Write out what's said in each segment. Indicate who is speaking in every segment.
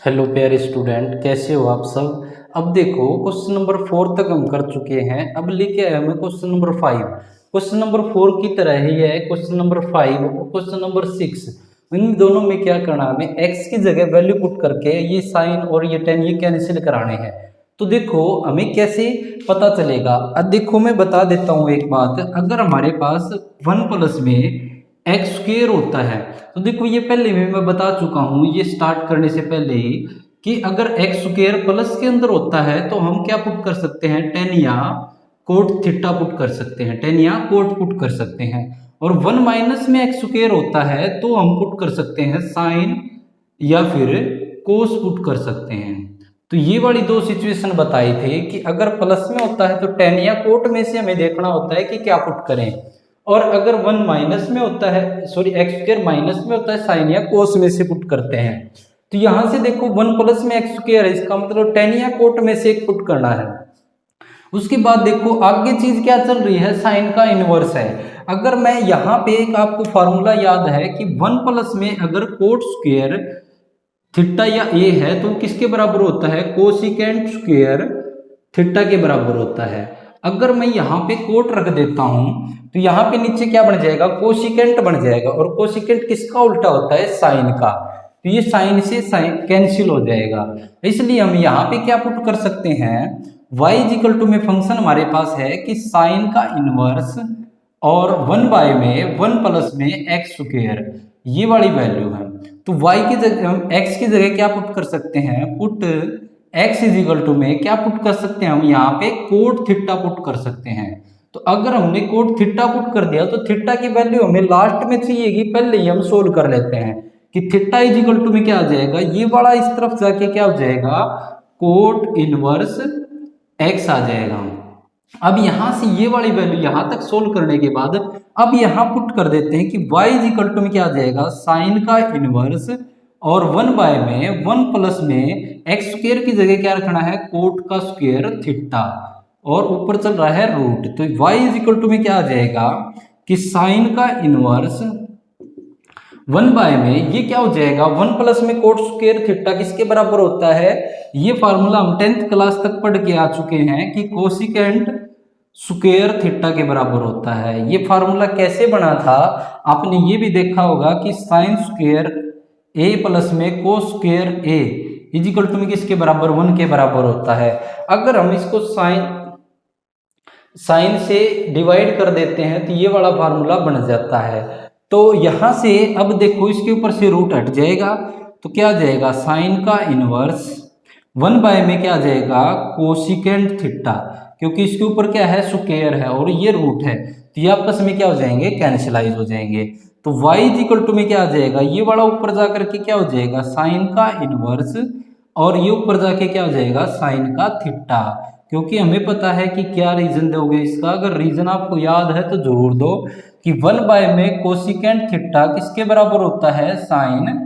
Speaker 1: Hello प्यारे student, कैसे हो आप सब। अब देखो क्वेश्चन नंबर 4 तक हम कर चुके हैं। अब लेके आए हमें क्वेश्चन नंबर 5। क्वेश्चन नंबर 4 की तरह ही है क्वेश्चन नंबर 5 और क्वेश्चन नंबर 6। इन दोनों में क्या करना है, हमें x की जगह वैल्यू पुट करके ये साइन और ये टेन ये कैंसिल कराने हैं। तो देखो हमें कैसे पता चलेगा। अब देखो मैं बता देता हूँ एक बात, अगर हमारे पास 1 प्लस में एक्स स्क्वेयर होता है तो देखो ये पहले भी मैं बता चुका हूँ ये स्टार्ट करने से पहले ही कि अगर एक्स स्क्वेयर प्लस के अंदर होता है तो हम क्या पुट कर सकते हैं, टेन या कोट थीटा पुट कर सकते हैं, टेन या कोट पुट कर सकते हैं। और 1 माइनस में एक्स स्क्वेयर होता है तो हम पुट कर सकते हैं साइन या फिर कोस पुट कर सकते हैं। तो ये वाली दो सिचुएशन बताई थी कि अगर प्लस में होता है तो टेन या कोट में से हमें देखना होता है कि क्या पुट करें, और अगर 1 माइनस में होता है, सॉरी एक्स स्क्वायर माइनस में होता है साइन या कोस में से पुट करते हैं। तो यहां से देखो 1 प्लस में एक्स स्क्वायर है, इसका मतलब टेन या कोट में से एक पुट करना है। उसके बाद देखो आगे चीज क्या चल रही है, साइन का इनवर्स है। अगर मैं यहाँ पे एक आपको फॉर्मूला याद है कि 1 प्लस में अगर कोट स्क्वायर थीटा या ए है तो किसके बराबर होता है, कोसिकेंट स्क्वायर थीटा के बराबर होता है। अगर मैं यहाँ पे कोट रख देता हूं तो यहाँ पे नीचे क्या बन जाएगा, कोसिकेंट बन जाएगा, और कोसिकेंट किसका उल्टा होता है, साइन का। तो ये साइन से साइन कैंसिल हो जाएगा, इसलिए हम यहाँ पे क्या पुट कर सकते हैं, y इक्वल टू में फंक्शन हमारे पास है कि साइन का इनवर्स और 1 बाय में 1 प्लस में एक्स स्क्वायर, ये वाली वैल्यू है। तो y की जगह हम x की जगह क्या पुट कर सकते हैं, put x is equal to में क्या पुट कर सकते हैं, हम यहाँ पे कोट थीटा पुट कर सकते हैं। तो अगर हमने कोट थीटा पुट कर दिया तो थीटा की वैल्यू हमें लास्ट में चाहिएगी, पहले ही हम सोल्व कर लेते हैं कि थीटा इज इक्वल टू में क्या आ जाएगा, ये वाला इस तरफ जाके क्या हो जाएगा, कोट इनवर्स x आ जाएगा। अब यहां से ये वाली वैल्यू यहां तक सोल्व करने के बाद अब यहां पुट कर देते हैं कि y इज इक्वल टू में क्या आ जाएगा, साइन का इनवर्स और 1 बाय में 1 प्लस में एक्स स्क्वायर की जगह क्या रखना है, कोट का स्क्वायर थीटा, और ऊपर चल रहा है रूट। तो y इज इक्वल टू में क्या आ जाएगा कि साइन का इनवर्स 1 बाय में ये क्या हो जाएगा, 1 प्लस में कोट स्क्वायर थीटा किसके बराबर होता है, ये फार्मूला हम 10th क्लास तक पढ़ के आ चुके हैं कि कोसिकेंट स्क्वायर थीटा के बराबर होता है। ये फार्मूला कैसे बना था, आपने ये भी देखा होगा कि साइन स्क्वायर ए प्लस में cos square A is equal to में किसके बराबर, 1 के बराबर होता है। अगर हम इसको साइन से डिवाइड कर देते हैं तो ये वाला फार्मूला बन जाता है। तो यहां से अब देखो इसके ऊपर से रूट हट जाएगा तो क्या आ जाएगा, साइन का इनवर्स 1 बाय में क्या आ जाएगा, कोसिकेंट थीटा, क्योंकि इसके ऊपर क्या है, स्क्वायर है और ये रूट है, तो ये आपस में क्या हो जाएंगे, कैंसिलाइज हो जाएंगे। तो y इज इक्वल टू में क्या आ जाएगा, ये वाला ऊपर जाकर के क्या हो जाएगा, साइन का इनवर्स, और ये ऊपर जाके क्या हो जाएगा, साइन का थीटा। क्योंकि हमें पता है कि क्या रीजन दोगे इसका, अगर रीजन आपको याद है तो जरूर दो कि 1 बाय में कोसिकेंट थीटा किसके बराबर होता है, साइन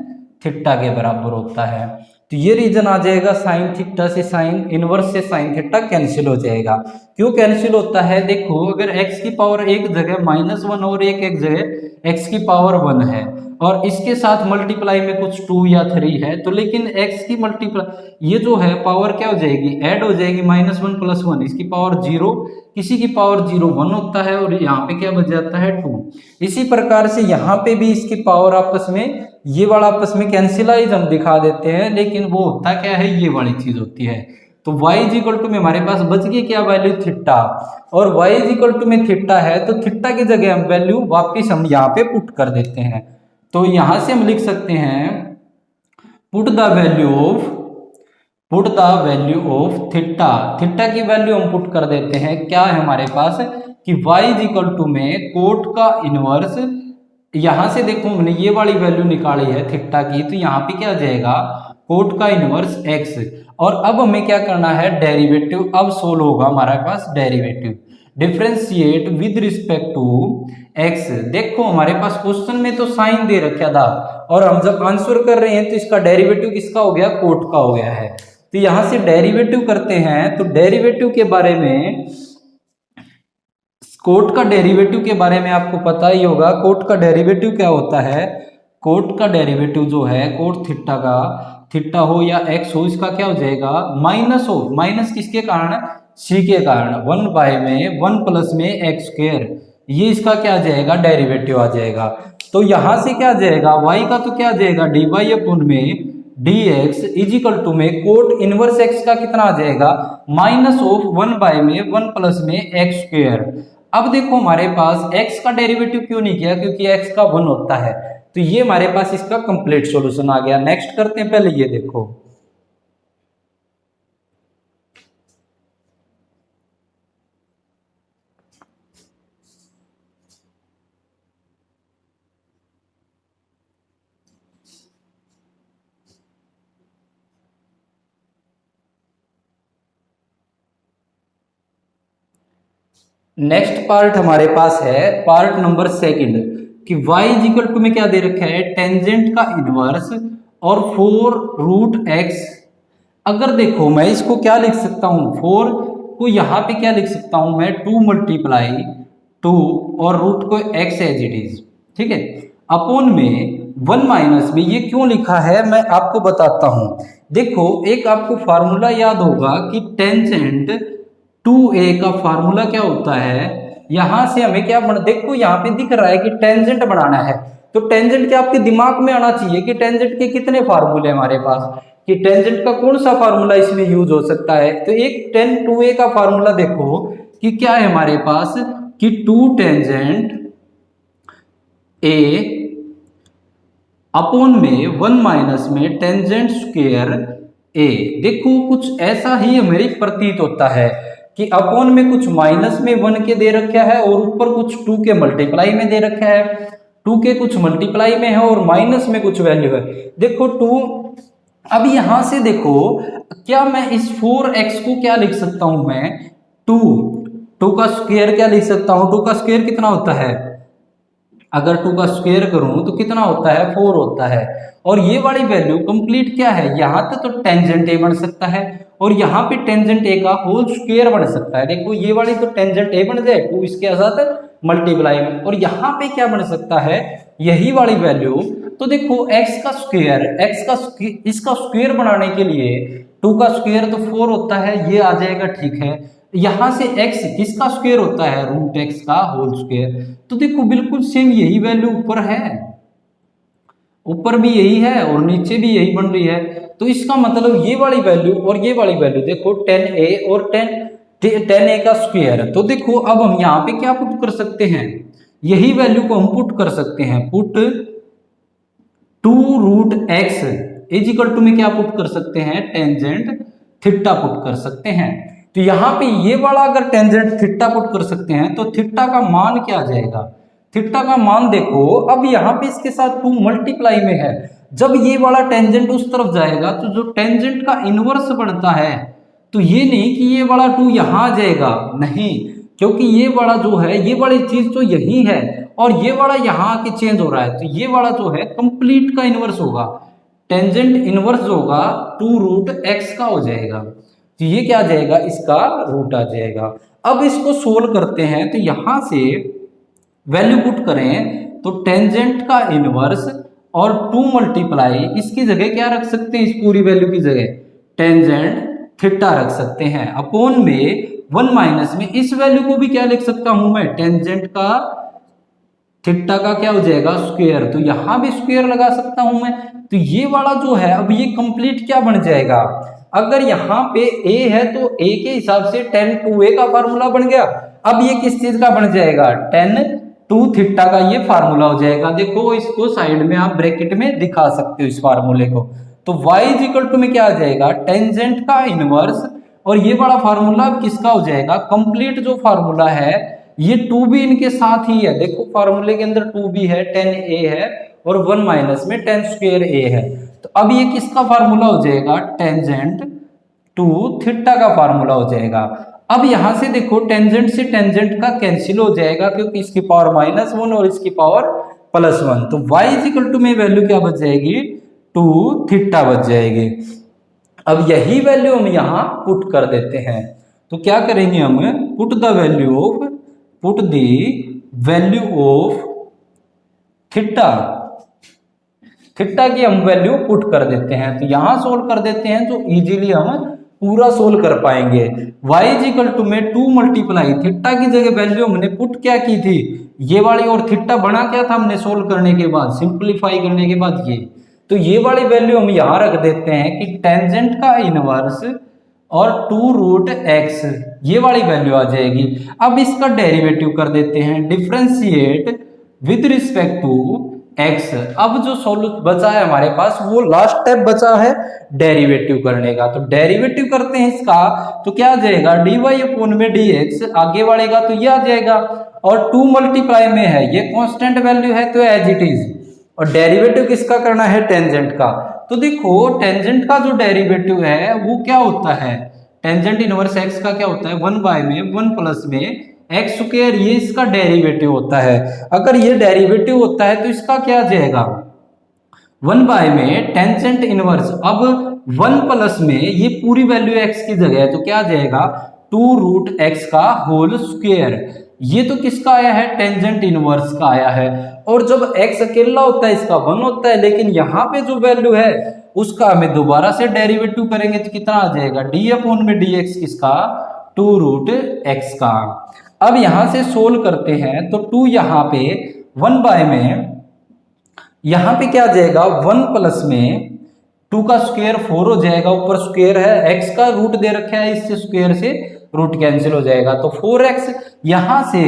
Speaker 1: थीटा के बराबर होता है। तो ये रीजन आ जाएगा, साइन थीटा से साइन इनवर्स से साइन थीटा कैंसिल हो जाएगा। क्यों कैंसिल होता है, देखो अगर x की पावर एक जगह -1 और एक जगह x की पावर 1 है और इसके साथ मल्टीप्लाई में कुछ 2 या 3 है, तो लेकिन x की मल्टीप्लाई ये जो है पावर क्या हो जाएगी, ऐड हो जाएगी, -1 + 1 इसकी पावर 0, किसी की पावर 0 1 होता है और यहाँ पे क्या बच जाता है 2। इसी प्रकार से यहाँ पे भी इसकी पावर आपस में ये वाला आपस में कैंसिलाइज हम दिखा देते हैं, लेकिन वो होता क्या है, ये वाली चीज होती है। तो y इज इक्वल टू में हमारे पास बच गई क्या वैल्यू, थीटा, और y इज इक्वल टू में थीटा है तो थीटा की जगह हम वैल्यू वापिस हम यहाँ पे पुट कर देते हैं। तो यहां से हम लिख सकते हैं put the value of theta, theta की वैल्यू हम पुट कर देते हैं, क्या है हमारे पास कि y इज इक्वल टू में कोट का इनवर्स, यहां से देखो हमने ये वाली वैल्यू निकाली है थीटा की, तो यहाँ पे क्या आ जाएगा, कोट का इनवर्स x, और अब हमें क्या करना है, डेरिवेटिव अब सोल्व होगा हमारे पास derivative, differentiate with respect to x। देखो हमारे पास क्वेश्चन में तो साइन दे रखा था और हम जब आंसर कर रहे हैं तो इसका डेरिवेटिव किसका हो गया, कोट का हो गया है। तो यहां से डेरिवेटिव करते हैं, तो डेरिवेटिव के बारे में, कोट का डेरिवेटिव के बारे में आपको पता ही होगा, कोट का डेरिवेटिव क्या होता है, कोट का डेरिवेटिव जो है कोट थीटा का, थीटा हो या एक्स हो, इसका क्या हो जाएगा माइनस हो, माइनस किसके कारण, सी के कारण, 1 में 1 प्लस में एक्स स्क्वायर, ये इसका क्या आ जाएगा डेरिवेटिव आ जाएगा। तो यहां से क्या आ जाएगा y का तो क्या आ जाएगा डी वाई अपन में डी एक्स इजिकल टू में कोट इनवर्स एक्स का कितना आ जाएगा माइनस ऑफ 1 में 1 प्लस में एक्स स्क्वायर। अब देखो हमारे पास x का डेरिवेटिव क्यों नहीं किया, क्योंकि x का 1 होता है, तो ये हमारे पास इसका कंप्लीट सॉल्यूशन आ गया। नेक्स्ट करते हैं, पहले ये देखो नेक्स्ट पार्ट हमारे पास है पार्ट नंबर सेकंड कि y इजिकल टू में क्या दे रखा है टेंजेंट का इनवर्स और 4 रूट एक्स। अगर देखो मैं इसको क्या लिख सकता हूं 4 को यहां पे क्या लिख सकता हूं मैं 2 मल्टीप्लाई 2 और रूट को x एज इट इज, ठीक है, अपोन में 1 माइनस में। ये क्यों लिखा है मैं आपको बताता हूं। देखो एक आपको फार्मूला याद होगा कि टेंजेंट 2a का फार्मूला क्या होता है, यहां से हमें क्या देखो यहाँ पे दिख रहा है कि टेंजेंट बनाना है, तो टेंजेंट के आपके दिमाग में आना चाहिए कि टेंजेंट के कितने फार्मूले हमारे पास, कि टेंजेंट का कौन सा फार्मूला इसमें यूज हो सकता है। तो एक 2a का फार्मूला देखो कि क्या है हमारे पास कि 2 टेंजेंट a अपोन में 1 माइनस में टेंजेंट स्क्वायर a। देखो कुछ ऐसा ही हमें प्रतीत होता है कि अपोन में कुछ माइनस में 1 के दे रखा है और ऊपर कुछ 2 के मल्टीप्लाई में दे रखा है, 2 के कुछ मल्टीप्लाई में है और माइनस में कुछ वैल्यू है। देखो 2, अब यहां से देखो क्या मैं इस 4x को क्या लिख सकता हूं मैं 2 का स्क्वायर क्या लिख सकता हूं, 2 का स्क्वायर कितना होता है, अगर 2 का स्क्वायर करूं तो कितना होता है 4 होता है। और ये वाली वैल्यू कंप्लीट क्या है, यहाँ तक तो टेंजेंट ए बन सकता है और यहाँ पे टेंजेंट ए का होल स्क्वायर बन सकता है। देखो ये वाली तो टेंजेंट ए बन जाए 2 इसके साथ मल्टीप्लाई में, और यहाँ पे क्या बन सकता है यही वाली वैल्यू। तो देखो x का स्क्वायर, इसका स्क्वायर बनाने के लिए 2 का स्क्वायर तो 4 होता है, ये आ जाएगा, ठीक है। यहां से x किसका स्क्वायर होता है रूट x का होल स्क्वायर, तो देखो बिल्कुल सेम यही वैल्यू ऊपर है, ऊपर भी यही है और नीचे भी यही बन रही है। तो इसका मतलब ये वाली वैल्यू और ये वाली वैल्यू देखो 10a और 10a का स्क्वायर। तो देखो अब हम यहाँ पे क्या पुट कर सकते हैं, यही वैल्यू को हम पुट कर सकते हैं, put 2 root x is equal to में क्या पुट कर सकते हैं टेंजेंट थीटा पुट कर सकते हैं। तो यहाँ पे ये वाला अगर टेंजेंट थीटा पुट कर सकते हैं तो थीटा का मान क्या आ जाएगा, थीटा का मान देखो अब यहाँ पे इसके साथ 2 मल्टीप्लाई में है, जब ये वाला टेंजेंट उस तरफ जाएगा तो जो टेंजेंट का इनवर्स बनता है, तो ये नहीं कि ये वाला 2 यहाँ आ जाएगा, नहीं, क्योंकि ये वाला जो है ये वाली चीज तो यही है और ये वाला यहाँ आके चेंज हो रहा है, तो ये वाला जो है कंप्लीट का इनवर्स होगा, टेंजेंट इनवर्स होगा 2 रूट x का हो जाएगा, तो ये क्या आ जाएगा इसका रूट आ जाएगा। अब इसको सोल्व करते हैं, तो यहां से वैल्यू पुट करें तो टेंजेंट का इनवर्स और 2 मल्टीप्लाई इसकी जगह क्या रख सकते हैं, इस पूरी वैल्यू की जगह टेंजेंट थीटा रख सकते हैं, अपोन में 1 माइनस में इस वैल्यू को भी क्या लिख सकता हूं मैं टेंजेंट का थीटा का क्या हो जाएगा स्क्वायर, तो यहां भी स्क्वायर लगा सकता हूं मैं। तो ये वाला जो है अब ये कंप्लीट क्या बन जाएगा, अगर यहाँ पे a है तो a के हिसाब से tan 2a का फार्मूला बन गया। अब ये किस चीज का बन जाएगा tan 2 थीटा का ये फार्मूला हो जाएगा। देखो इसको साइड में आप ब्रैकेट में दिखा सकते हो इस फार्मूले को। तो y इक्वल टू में क्या आ जाएगा टेंजेंट का इनवर्स और ये बड़ा फार्मूला किसका हो जाएगा, कंप्लीट जो फार्मूला है ये 2 भी इनके साथ ही है। देखो फार्मूले के अंदर 2 भी है, 10a है और 1 माइनस में 10 स्क्वायर a है। तो अब ये किसका फार्मूला हो जाएगा टेंजेंट 2 थीटा का फार्मूला हो जाएगा। अब यहां से देखो टेंजेंट से टेंजेंट का कैंसिल हो जाएगा क्योंकि इसकी पावर -1 और इसकी पावर +1, तो y इक्वल टू में वैल्यू क्या बच जाएगी 2 थीटा बच जाएगी। अब यही वैल्यू हम यहां पुट कर देते हैं, तो क्या करेंगे हम put the value of theta theta की हम वैल्यू पुट कर देते हैं, तो यहां सोल्व कर देते हैं तो इजीली हम पूरा सोल्व कर पाएंगे। y इज इक्वल टू में 2 मल्टीप्लाई थीटा की जगह वैल्यू हमने पुट क्या की थी ये वाली, और थीटा बना क्या था हमने सोल्व करने के बाद, सिंप्लीफाई करने के बाद ये, तो ये वाली वैल्यू हम यहां रख देते हैं कि टेंजेंट का इनवर्स और 2 रूट एक्स, ये वाली वैल्यू आ जाएगी। अब इसका डेरिवेटिव कर देते हैं, differentiate with respect to X. अब जो सोल्यूशन बचा है हमारे पास वो लास्ट स्टेप बचा है डेरिवेटिव करने का, तो डेरिवेटिव करते हैं इसका, तो क्या आ जाएगा dy अपॉन में dx, आगे बढ़ेगा तो ये आ जाएगा, और 2 मल्टीप्लाई में है ये कांस्टेंट वैल्यू है तो एज इट इज, और डेरिवेटिव किसका करना है टेंजेंट का। तो देखो टेंजेंट का जो डेरिवेटिव है वो क्या होता है, टेंजेंट इनवर्स एक्स का क्या होता है 1 बाय में 1 प्लस में एक्स स्क्वायर, ये इसका डेरिवेटिव होता है। अगर ये डेरिवेटिव होता है तो इसका क्या आ जाएगा 1 बाय में टेंजेंट इनवर्स, अब 1 प्लस में ये पूरी वैल्यू एक्स की जगह है तो क्या आ जाएगा 2 रूट एक्स का होल स्क्वायर। ये तो किसका आया है टेंजेंट इनवर्स का आया है, और जब एक्स अकेला होता है इसका 1 होता है, लेकिन यहाँ पे जो वैल्यू है उसका हमें दोबारा से डेरिवेटिव करेंगे तो कितना आ जाएगा डी अपॉन में डी एक्स किसका 2 रूट एक्स का। अब यहां से सोल्व करते हैं तो 2 यहाँ पे 1 बाय में, यहां पे क्या आ जाएगा 1 प्लस में 2 का स्क्वायर 4 हो जाएगा, ऊपर स्क्वायर है, x का रूट दे रखा है, इससे स्क्वायर से रूट कैंसिल हो जाएगा तो 4x। यहां से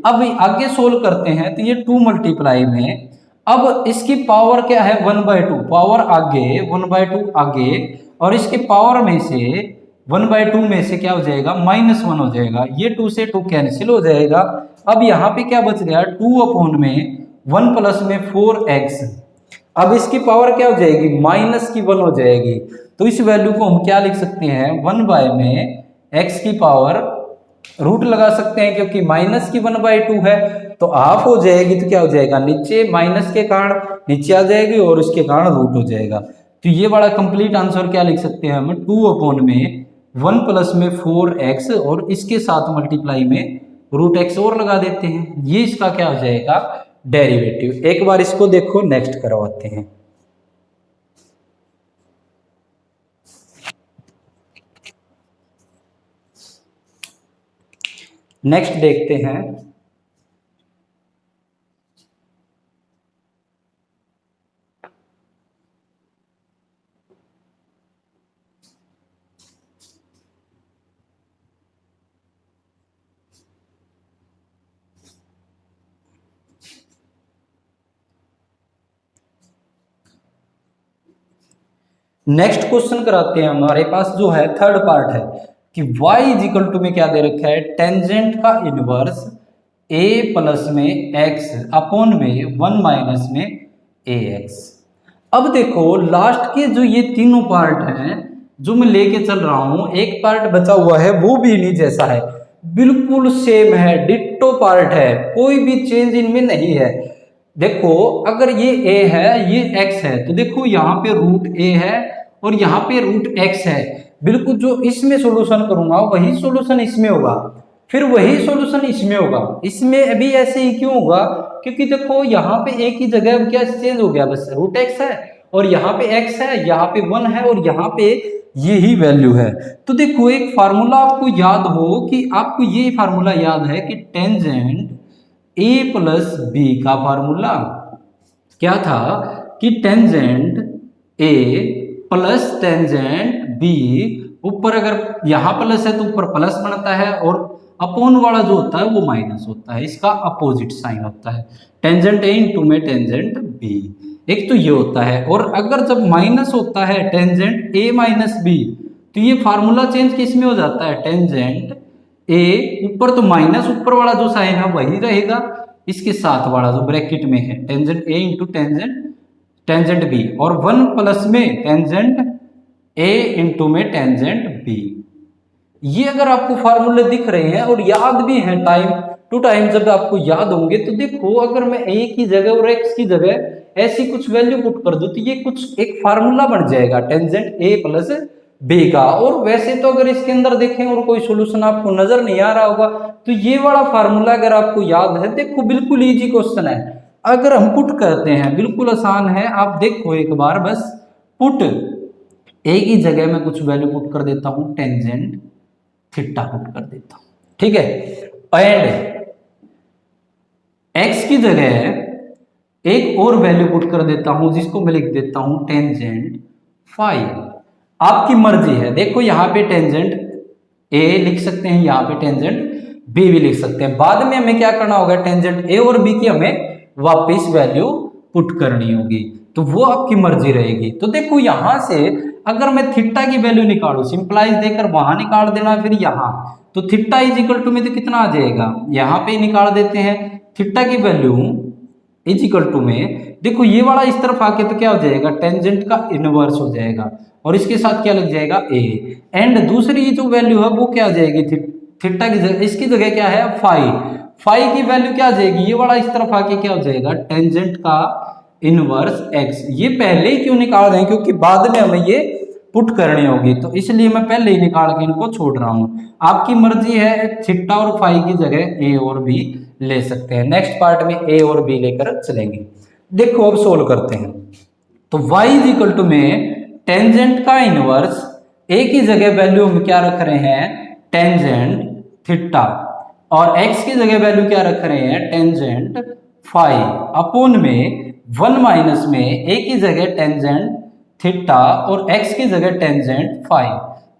Speaker 1: अब आगे सोल्व करते हैं तो ये 2 मल्टीप्लाई में, अब इसकी पावर क्या है 1/2, पावर आगे 1/2 आगे, और इसके पावर में से 1/2 में से क्या हो जाएगा -1 हो जाएगा, ये 2 से 2 कैंसिल हो जाएगा। अब यहाँ पे क्या बच गया 2 अपॉन में 1 प्लस में 4x, अब इसकी पावर क्या हो जाएगी -1 हो जाएगी, तो इस वैल्यू को हम क्या लिख सकते हैं 1 बाय में x की पावर रूट लगा सकते हैं, क्योंकि -1/2 है तो हाफ हो जाएगी, तो क्या हो जाएगा नीचे माइनस के कारण नीचे आ जाएगी और इसके कारण रूट हो जाएगा। तो ये बड़ा कंप्लीट आंसर क्या लिख सकते हैं हम 2 अपॉन में 1 प्लस में 4x और इसके साथ मल्टीप्लाई में रूट एक्स और लगा देते हैं, ये इसका क्या हो जाएगा डेरिवेटिव। एक बार इसको देखो नेक्स्ट करवाते हैं। नेक्स्ट देखते हैं नेक्स्ट क्वेश्चन कराते हैं। हमारे पास जो है थर्ड पार्ट है कि y इज इक्वल टू में क्या दे रखा है टेंजेंट का इनवर्स a प्लस में x अपॉन में 1 माइनस में ax। अब देखो लास्ट के जो ये तीनों पार्ट हैं जो मैं लेके चल रहा हूं, एक पार्ट बचा हुआ है वो भी इन्हीं जैसा है, बिल्कुल सेम है, डिट्टो पार्ट है, कोई भी चेंज इनमें नहीं है। देखो अगर ये a है ये x है तो देखो यहाँ पे रूट a है और यहाँ पे रूट x है, बिल्कुल जो इसमें सॉल्यूशन करूंगा वही सॉल्यूशन इसमें होगा, फिर वही सॉल्यूशन इसमें होगा, इसमें अभी ऐसे ही क्यों होगा क्योंकि देखो यहाँ पे एक ही जगह क्या चेंज हो गया, बस रूट x है और यहाँ पे x है, यहाँ पे 1 है और यहाँ पे यही वैल्यू है। तो देखो एक फार्मूला आपको याद हो कि आपको ये फार्मूला याद है कि टेंजेंट a प्लस b का फार्मूला क्या था कि tangent a plus tangent b, ऊपर अगर यहाँ प्लस है तो ऊपर प्लस बनता है और अपॉन वाला जो होता है वो माइनस होता है, इसका अपोजिट साइन होता है, टेंजेंट a इंटू में टेंजेंट b, एक तो ये होता है। और अगर जब माइनस होता है टेंजेंट a माइनस b तो ये फार्मूला चेंज किस में हो जाता है टेंजेंट a, ऊपर तो माइनस ऊपर वाला जो साइन है वही रहेगा, इसके साथ वाला जो ब्रैकेट में है tangent a into tangent b, और 1 प्लस में टेंजेंट a इंटू में टेंजेंट b। ये अगर आपको फार्मूले दिख रहे हैं और याद भी है टाइम टू टाइम जब आपको याद होंगे तो देखो अगर मैं a की जगह और x की जगह ऐसी कुछ वैल्यू पुट कर दूं तो ये कुछ एक फार्मूला बन जाएगा टेंजेंट a प्लस b का। और वैसे तो अगर इसके अंदर देखें और कोई सॉल्यूशन आपको नजर नहीं आ रहा होगा तो ये वाला फार्मूला अगर आपको याद है, देखो बिल्कुल इजी क्वेश्चन है, अगर हम पुट करते हैं, बिल्कुल आसान है, आप देखो एक बार बस। पुट एक ही जगह में कुछ वैल्यू पुट कर देता हूं, टेंजेंट थीटा पुट कर देता हूं, ठीक है। एंड एक्स की जगह एक और वैल्यू पुट कर देता हूं, जिसको मैं लिख देता हूं टेंजेंट फाइव। आपकी मर्जी है, देखो यहाँ पे टेंजेंट ए लिख सकते हैं, यहाँ पे टेंजेंट बी भी लिख सकते हैं। बाद में हमें क्या करना होगा, टेंजेंट ए और बी की हमें वापस वैल्यू पुट करनी होगी, तो वो आपकी मर्जी रहेगी। तो देखो यहां से अगर मैं थीटा की वैल्यू निकालू, सिंपलाइज देकर वहां निकाल देना, फिर यहाँ, तो थीटा इज इक्वल टू में तो कितना आ जाएगा, यहाँ पे निकाल देते हैं थीटा की वैल्यू इज इक्वल टू में, देखो ये वाला इस तरफ आके तो क्या हो जाएगा, टेंजेंट का इनवर्स हो जाएगा, और इसके साथ क्या लग जाएगा ए। एंड दूसरी जो वैल्यू है वो क्या आ जाएगी, थीटा की जगह, इसकी जगह क्या है फाई, फाई की वैल्यू क्या आ जाएगी, ये वाला इस तरफ आके क्या हो जाएगा, टेंजेंट का इनवर्स एक्स। ये पहले ही क्यों निकाल रहे हैं, क्योंकि बाद में हमें ये पुट करनी होगी, तो इसलिए मैं पहले ही निकाल के इनको छोड़ रहा हूं। आपकी मर्जी है, थीटा और फाई की जगह ए और बी ले सकते हैं। नेक्स्ट पार्ट में ए और बी लेकर चलेंगे। देखो अब सोल्व करते हैं, तो y इज इक्वल टू में टेंजेंट का इनवर्स, ए की जगह वैल्यू हम क्या रख रहे हैं, टेंजेंट थीटा, और x की जगह वैल्यू क्या रख रहे हैं, टेंजेंट फाई, अपोन में 1 माइनस में ए की जगह टेंजेंट थीटा और x की जगह टेंजेंट फाई।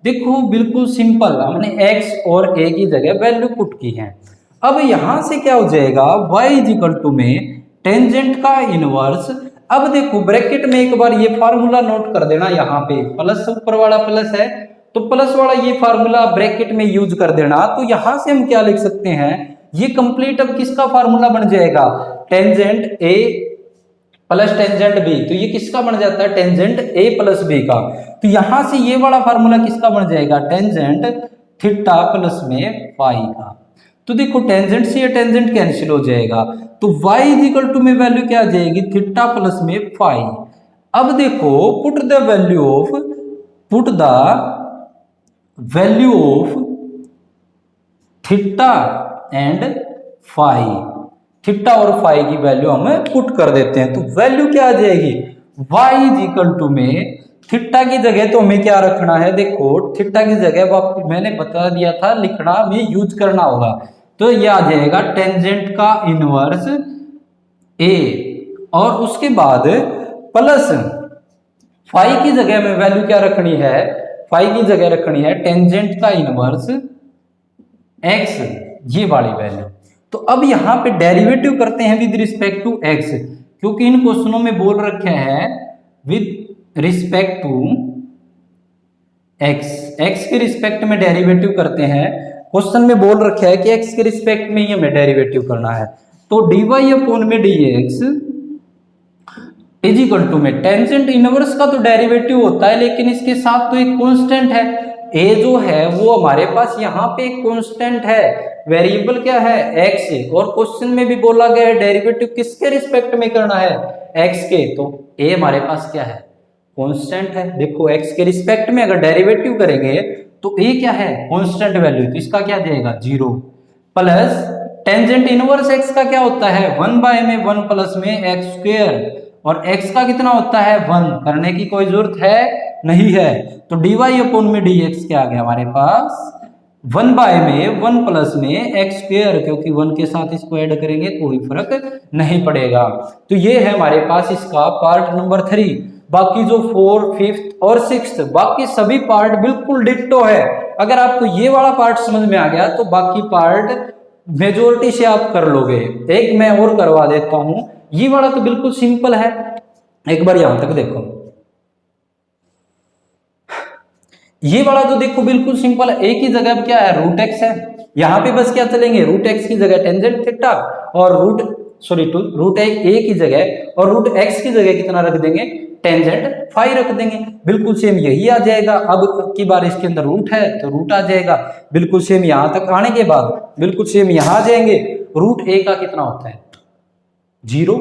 Speaker 1: देखो बिल्कुल सिंपल, हमने x और a की जगह वैल्यू पुट की है। अब यहां से क्या हो जाएगा, y इज इक्वल टू में टेंजेंट का इनवर्स। अब देखो ब्रैकेट में एक बार ये फार्मूला नोट कर देना, यहाँ पे प्लस ऊपर वाला प्लस है, तो प्लस वाला ये फार्मूला ब्रैकेट में यूज कर देना। तो यहां से हम क्या लिख सकते हैं, ये कंप्लीट अब किसका फार्मूला बन जाएगा, tangent A plus tangent B, तो ये किसका बन जाता है, टेंजेंट ए प्लस बी का। तो यहां से ये वाला फार्मूला किसका बन जाएगा, टेंजेंट थीटा प्लस में फाई का। तो देखो टेंजेंट से ये टेंजेंट कैंसिल हो जाएगा, तो y इज इक्वल टू में वैल्यू क्या आ जाएगी, थीटा प्लस में फाई। अब देखो put the value of theta and phi, theta और फाई की वैल्यू हम पुट कर देते हैं, तो वैल्यू क्या आ जाएगी, y इज इक्वल टू में थीटा की जगह तो हमें क्या रखना है, देखो थीटा की जगह मैंने बता दिया था लिखना, हमें यूज करना होगा, तो ये आ जाएगा टेंजेंट का इनवर्स ए, और उसके बाद प्लस फाई की जगह में वैल्यू क्या रखनी है, फाई की जगह रखनी है टेंजेंट का इनवर्स एक्स, ये वाली वैल्यू। तो अब यहाँ पे डेरिवेटिव करते हैं विद रिस्पेक्ट टू एक्स, क्योंकि इन क्वेश्चनों में बोल रखे हैं with respect to X, X के रिस्पेक्ट में डेरिवेटिव करते हैं। क्वेश्चन में बोल रखा है कि एक्स के रिस्पेक्ट में ही हमें डेरिवेटिव करना है, तो dy अपॉन में dx इज इक्वल टू में टेंजेंट इनवर्स का तो डेरिवेटिव होता है, लेकिन इसके साथ तो एक कांस्टेंट है, a जो है वो हमारे पास यहाँ पे एक कांस्टेंट है, वेरिएबल क्या है x, और क्वेश्चन में भी बोला गया है डेरिवेटिव किसके रिस्पेक्ट में करना है, x के, तो a हमारे पास क्या है, कांस्टेंट है। देखो x के रिस्पेक्ट में अगर डेरिवेटिव करेंगे तो a क्या है, कांस्टेंट वैल्यू, तो इसका क्या जाएगा 0, प्लस टेंजेंट इनवर्स x का क्या होता है 1 बाय में 1 प्लस में x स्क्वायर, और x का कितना होता है 1, करने की कोई जरूरत है नहीं है, तो dy अपॉन में dx क्या आ गया हमारे पास 1 बाय में 1 प्लस में x स्क्वायर, क्योंकि 1 के साथ इसको ऐड करेंगे कोई फर्क नहीं पड़ेगा। तो ये है हमारे पास इसका पार्ट नंबर 3। बाकी जो 4, 5th और 6th बाकी सभी पार्ट बिल्कुल डिट्टो है। अगर आपको ये वाला पार्ट समझ में आ गया तो बाकी पार्ट मेजोरिटी से आप कर लोगे। एक मैं और करवा देता हूं, ये वाला तो बिल्कुल सिंपल है, एक बार यहां तक देखो, ये वाला तो देखो बिल्कुल सिंपल है, ए की जगह क्या है रूट एक्स है, यहां पे बस क्या चलेंगे रूट एक्स की जगह टेंजेंट थीटा, और रूट ए की जगह और रूट एक्स की जगह कितना रख देंगे टेंजेंट फाई रख देंगे, बिल्कुल सेम यही आ जाएगा। अब की बार इसके अंदर रूट है तो रूट आ जाएगा, बिल्कुल सेम यहां तक आने के बाद बिल्कुल सेम यहां आ जाएंगे। रूट ए का कितना होता है 0,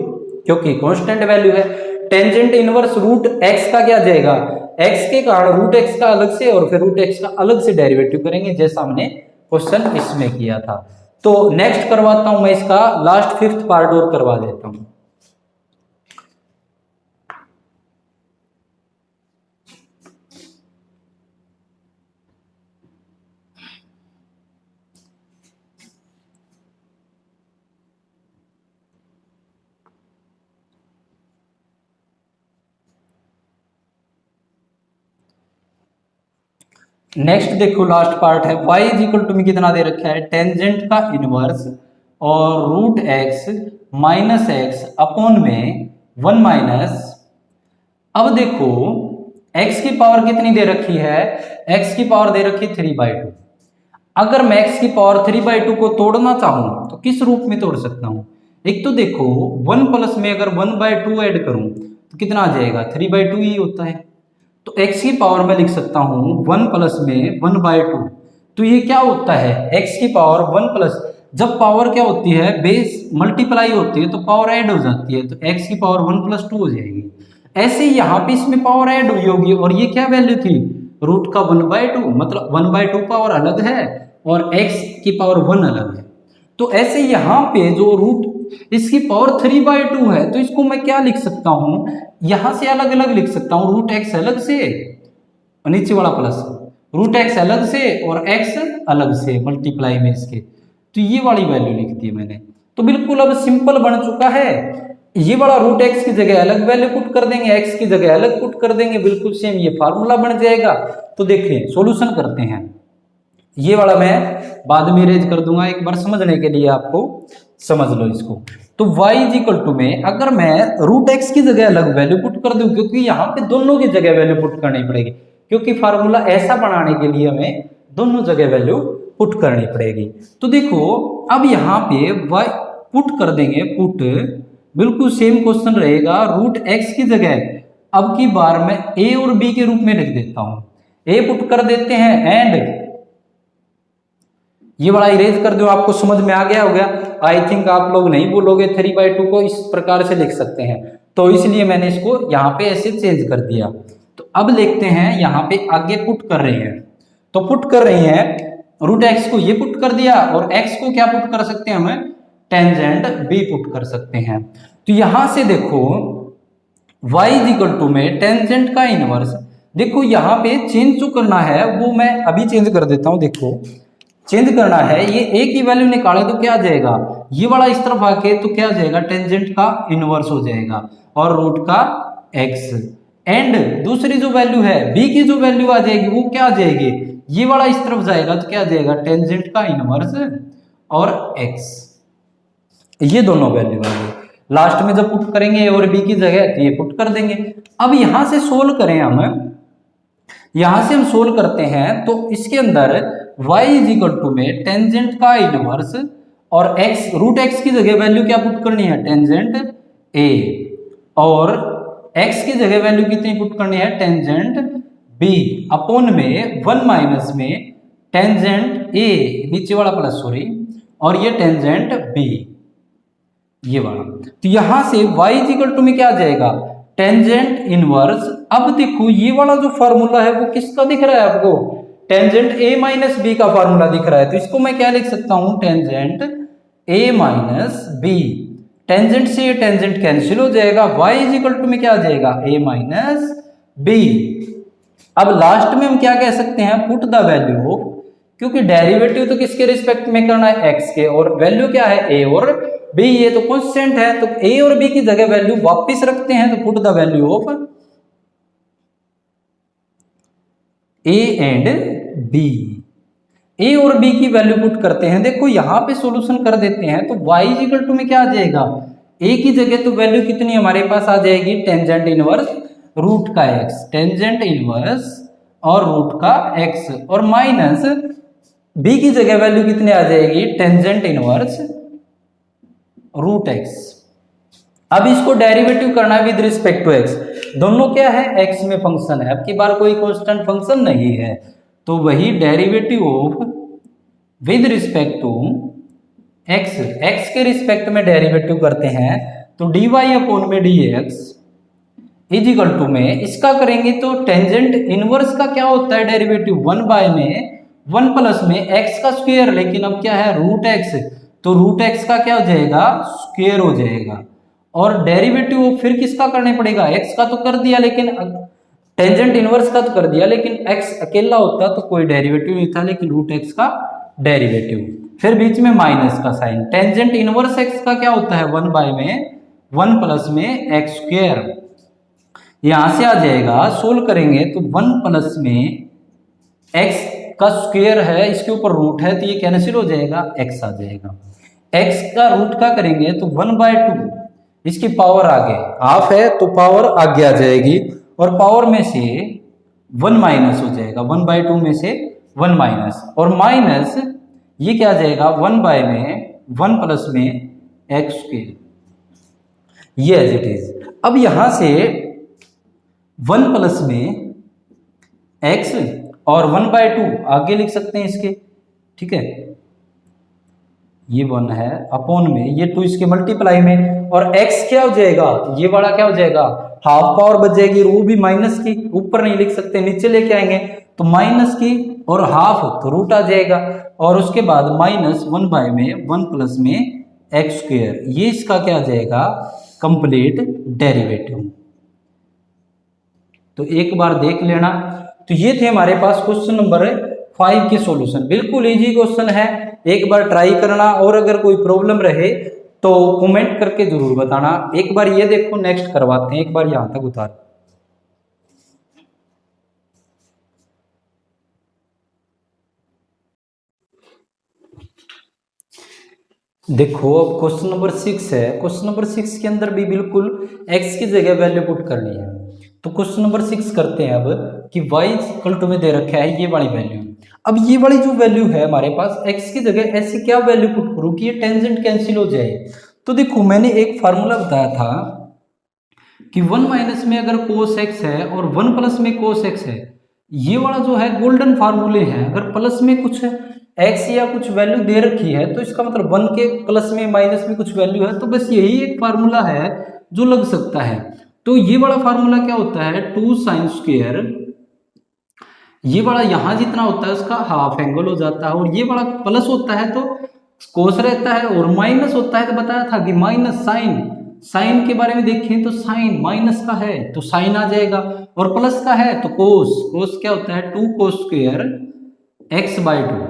Speaker 1: क्योंकि कांस्टेंट वैल्यू है। टेंजेंट इनवर्स रूट एक्स का क्या आ जाएगा, एक्स के कारण रूट एक्स का अलग से और फिर रूट एक्स का अलग से डेरिवेटिव करेंगे, जैसा हमने क्वेश्चन इसमें किया था। तो नेक्स्ट करवाता हूं मैं इसका लास्ट 5th पार्ट और करवा देता हूं। नेक्स्ट देखो लास्ट पार्ट है y इज इक्वल टू में कितना दे रखा है टेंजेंट का इनवर्स और root X minus X upon में 1 माइनस। अब देखो x की पावर कितनी दे रखी है, x की पावर दे रखी है 3/2। अगर मैं x की पावर 3/2 को तोड़ना चाहूं तो किस रूप में तोड़ सकता हूं? एक तो देखो 1 प्लस में अगर 1/2 ऐड करूं तो कितना आ जाएगा 3/2 ही होता है। तो x की पावर में लिख सकता हूं 1 प्लस में 1/2। तो ये क्या होता है x की पावर 1 प्लस, जब पावर क्या होती है बेस मल्टीप्लाई होती है तो पावर ऐड हो जाती है, तो x की पावर 1 + 2 हो जाएगी। ऐसे ही यहाँ पे इसमें पावर ऐड हुई होगी और ये क्या वैल्यू थी रूट का 1/2, मतलब 1/2 पावर अलग है और x की पावर 1 अलग है। तो ऐसे यहाँ पे जो रूट इसकी पावर 3/2 है तो इसको मैं क्या लिख सकता हूं, यहां से अलग अलग लिख सकता हूं, रूट एक्स अलग से नीचे वाला प्लस रूट एक्स अलग से और x अलग से मल्टीप्लाई में इसके, तो ये वाली वैल्यू लिख दी मैंने। तो बिल्कुल अब सिंपल बन चुका है। ये वाला रूट एक्स की जगह अलग वैल्यू पुट कर देंगे, एक्स की जगह अलग पुट कर देंगे, बिल्कुल सेम ये फार्मूला बन जाएगा। तो देखिए सॉल्यूशन करते हैं, ये वाला मैं बाद में इरेज कर दूंगा, एक बार समझने के लिए आपको समझ लो इसको। तो y इज इक्वल टू में अगर मैं रूट एक्स की जगह अलग वैल्यू पुट कर दूं, क्योंकि यहाँ पे दोनों की जगह वैल्यू पुट करनी पड़ेगी, क्योंकि फार्मूला ऐसा बनाने के लिए हमें दोनों जगह वैल्यू पुट करनी पड़ेगी। तो देखो अब यहाँ पे y पुट कर देंगे, पुट बिल्कुल सेम क्वेश्चन रहेगा, रूट एक्स की जगह अब की बार मैं a और b के रूप में लिख देता हूं, a पुट कर देते हैं एंड ये वाला इरेज कर दो, आपको समझ में आ गया होगा। आई थिंक आप लोग नहीं बोलोगे 3/2 को इस प्रकार से लिख सकते हैं, तो इसलिए मैंने इसको यहाँ पे ऐसे चेंज कर दिया। तो अब देखते हैं यहाँ पे आगे पुट कर रहे हैं, तो पुट कर रहे हैं रूट एक्स को ये पुट कर दिया और एक्स को क्या पुट कर सकते हैं हम टेंजेंट बी पुट कर सकते हैं। तो यहां से देखो y इज इक्वल टू में टेंजेंट का इनवर्स, देखो यहाँ पे चेंज जो करना है वो मैं अभी चेंज कर देता हूं। देखो चेंज करना है, ये a की वैल्यू निकाले तो क्या आ जाएगा, ये वाला इस तरफ आके तो क्या आ जाएगा टेंजेंट का इनवर्स हो जाएगा और रूट का x, एंड दूसरी जो वैल्यू है b की जो वैल्यू आ जाएगी वो क्या आ जाएगी, ये वाला इस तरफ जाएगा तो क्या आ जाएगा टेंजेंट का इनवर्स और x, ये दोनों वैल्यू आ गई। लास्ट में जब पुट करेंगे a और b की जगह तो ये पुट कर देंगे। अब यहां से सोल्व करें हम, यहां से हम सोल्व करते हैं तो इसके अंदर y इज इक्वल टू में टेंजेंट का इनवर्स और x रूट x की जगह वैल्यू क्या पुट करनी है टेंजेंट a, और x की जगह वैल्यू कितनी पुट करनी है टेंजेंट b अपॉन में 1 माइनस में टेंजेंट a नीचे वाला प्लस सॉरी और ये टेंजेंट b ये वाला। तो यहां से y इज इक्वल टू में क्या आ जाएगा टेंजेंट इनवर्स। अब देखो ये वाला जो फॉर्मूला है वो किसका दिख रहा है आपको, टेंजेंट a माइनस बी का फॉर्मूला दिख रहा है। तो इसको मैं क्या लिख सकता हूं tangent a minus B, tangent से ये टेंजेंट कैंसिल हो जाएगा, y इज इक्वल टू में क्या आ जाएगा a माइनस बी। अब लास्ट में हम क्या कह सकते हैं पुट द वैल्यू ऑफ, क्योंकि डेरिवेटिव तो किसके रिस्पेक्ट में करना है x के, और वैल्यू क्या है a और b, ये तो कांस्टेंट है, तो a और b की जगह वैल्यू वापस रखते हैं, तो put the value of a and b, a और b की वैल्यू पुट करते हैं। देखो यहां पे सॉल्यूशन कर देते हैं तो y इज इक्वल टू में क्या आ जाएगा, a की जगह तो वैल्यू कितनी हमारे पास आ जाएगी टेंजेंट इनवर्स रूट का x, टेंजेंट इनवर्स और रूट का x, और माइनस b की जगह वैल्यू कितनी आ जाएगी टेंजेंट इनवर्स रूट x। अब इसको डेरिवेटिव करना है विद रिस्पेक्ट टू x, दोनों क्या है x में फंक्शन है, अब की बार कोई कांस्टेंट फंक्शन नहीं है, तो वही derivative of with respect to x, x के रिस्पेक्ट में डेरिवेटिव करते हैं तो dy अपॉन में dx इज इक्वल टू में इसका करेंगे तो टेंजेंट इनवर्स का क्या होता है डेरिवेटिव 1 बाय में 1 प्लस में x का स्क्वायर, लेकिन अब क्या है रूट x, तो रूट x का क्या हो जाएगा स्क्वायर हो जाएगा, और डेरिवेटिव फिर किसका करने पड़ेगा x का तो कर दिया, लेकिन टेंजेंट इनवर्स का तो कर दिया, लेकिन x अकेला होता तो कोई डेरिवेटिव नहीं था, लेकिन रूट x का डेरिवेटिव, फिर बीच में माइनस का साइन, टेंजेंट इनवर्स x का क्या होता है 1 बाय में 1 प्लस में x स्क्वायर, यहां से आ जाएगा सोल्व करेंगे तो 1 प्लस में एक्स का स्क्वायर है, इसके ऊपर रूट है, तो ये कैंसिल हो जाएगा, एक्स आ जाएगा। एक्स का रूट का करेंगे तो 1/2, इसकी पावर आगे हाफ है तो पावर आगे आ जाएगी, और पावर में से 1 माइनस हो जाएगा, 1/2 में से 1 माइनस, और माइनस ये क्या आ जाएगा, 1 में 1 प्लस में एक्स स्क्वायर, ये एज इट इज। अब यहां से 1 प्लस में एक्स और 1/2 आगे लिख सकते हैं इसके, ठीक है, ये 1 है अपॉन में ये 2 इसके मल्टीप्लाई में, और x क्या हो जाएगा, ये वाला क्या हो जाएगा, हाफ पावर बच जाएगी, वो भी माइनस की, ऊपर नहीं लिख सकते, नीचे लेके आएंगे तो माइनस की, और हाफ तो रूट आ जाएगा, और उसके बाद माइनस 1 में 1 प्लस में एक्स स्क्वायर, ये इसका क्या आ जाएगा, कंप्लीट डेरिवेटिव। तो एक बार देख लेना। तो ये थे हमारे पास क्वेश्चन नंबर 5 के सॉल्यूशन, बिल्कुल इजी क्वेश्चन है, एक बार ट्राई करना, और अगर कोई प्रॉब्लम रहे तो कमेंट करके जरूर बताना। एक बार ये देखो, नेक्स्ट करवाते हैं, एक बार यहां तक उतार। देखो अब क्वेश्चन नंबर 6 है, क्वेश्चन नंबर 6 के अंदर भी बिल्कुल x की जगह वैल्यू पुट करनी है। तो क्वेश्चन नंबर 6 करते हैं अब कि y इक्वल टू में दे रखा है ये वाली वैल्यू। अब ये वाली जो वैल्यू है हमारे पास, x की जगह ऐसी क्या वैल्यू पुट करूं कि ये टेंजेंट कैंसिल हो जाए। तो देखो मैंने एक फार्मूला बताया था कि 1 माइनस में अगर cos x है और 1 प्लस में cos x है, ये वाला जो है गोल्डन फार्मूले हैं, अगर प्लस में कुछ x या कुछ वैल्यू दे रखी है तो इसका मतलब 1 के प्लस में माइनस में कुछ वैल्यू है, तो बस यही एक फार्मूला है जो लग सकता है। तो ये वाला फार्मूला क्या होता है, 2 साइन स्क्वायर, ये वाला यहां जितना होता है उसका हाफ एंगल हो जाता है, और ये वाला प्लस होता है तो कोस रहता है, और माइनस होता है तो बताया था कि माइनस साइन, साइन के बारे में देखें तो साइन माइनस का है तो साइन आ जाएगा, और प्लस का है तो कोस, कोस क्या होता है 2 कोस स्क्वायर x/2,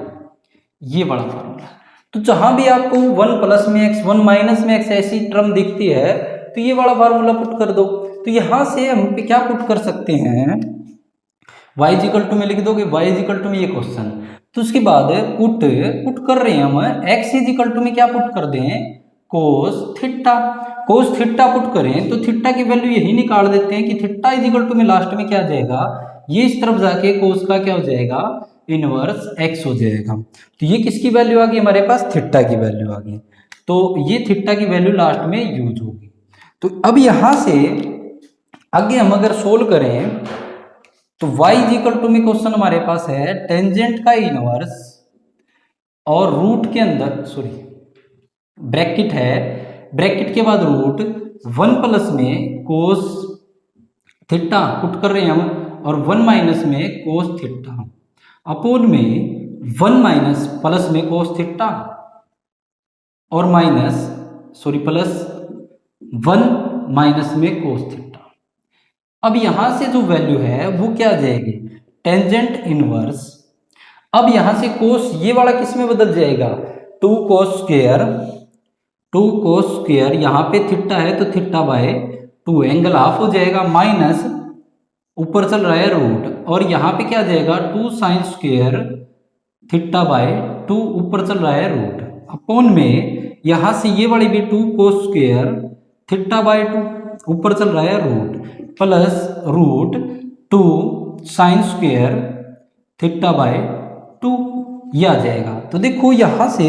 Speaker 1: ये बड़ा फार्मूला। तो जहां भी आपको 1 प्लस में x 1 माइनस में x ऐसी टर्म दिखती है तो ये वाला फार्मूला पुट कर दो। तो यहां से हम पे क्या पुट कर सकते हैं, y इक्वल टू में लिख दोगे, y इक्वल टू में ये क्वेश्चन, तो उसके बाद पुट कर रहे हैं हम x इक्वल टू में क्या पुट कर दें, cos theta, cos theta put करें तो थीटा की वैल्यू यही निकाल देते हैं कि थीटा इक्वल टू में लास्ट में क्या आ जाएगा, ये इस तरफ जाके कोस का क्या हो जाएगा, इनवर्स x हो जाएगा। तो ये किसकी वैल्यू आ गई हमारे पास, थीटा की वैल्यू आ गई, तो ये थीटा की वैल्यू लास्ट में यूज होगी। तो अब यहां से आगे हम अगर सोल्व करें तो y इक्वल टू में क्वेश्चन हमारे पास है टेंजेंट का इनवर्स, और रूट के अंदर सॉरी ब्रैकेट है, ब्रैकेट के बाद रूट 1 प्लस में कोस थीटा पुट कर रहे हैं हम, और 1 माइनस में कोस थीटा अपोन में 1 माइनस प्लस में कोस थीटा, और माइनस सॉरी प्लस 1 माइनस में कोस थीटा। अब यहां से जो वैल्यू है वो क्या आ जाएगी, टेंजेंट इनवर्स। अब यहां से कोस ये वाला किस में बदल जाएगा, 2 कोस स्क्वायर, 2 कोस स्क्वायर, यहाँ पे थीटा है तो थीटा बाय 2 एंगल हाफ हो जाएगा, माइनस ऊपर चल रहा है रूट, और यहाँ पे क्या आ जाएगा 2 साइन स्क्वायर थीटा बाय 2 ऊपर चल रहा है रूट, अपॉन में यहाँ से ये वाली भी 2 कोस स्क्वायर थीटा बाय 2 ऊपर चल रहा है root, plus root 2 sine square theta by 2, ये आ जाएगा। तो देखो यहां से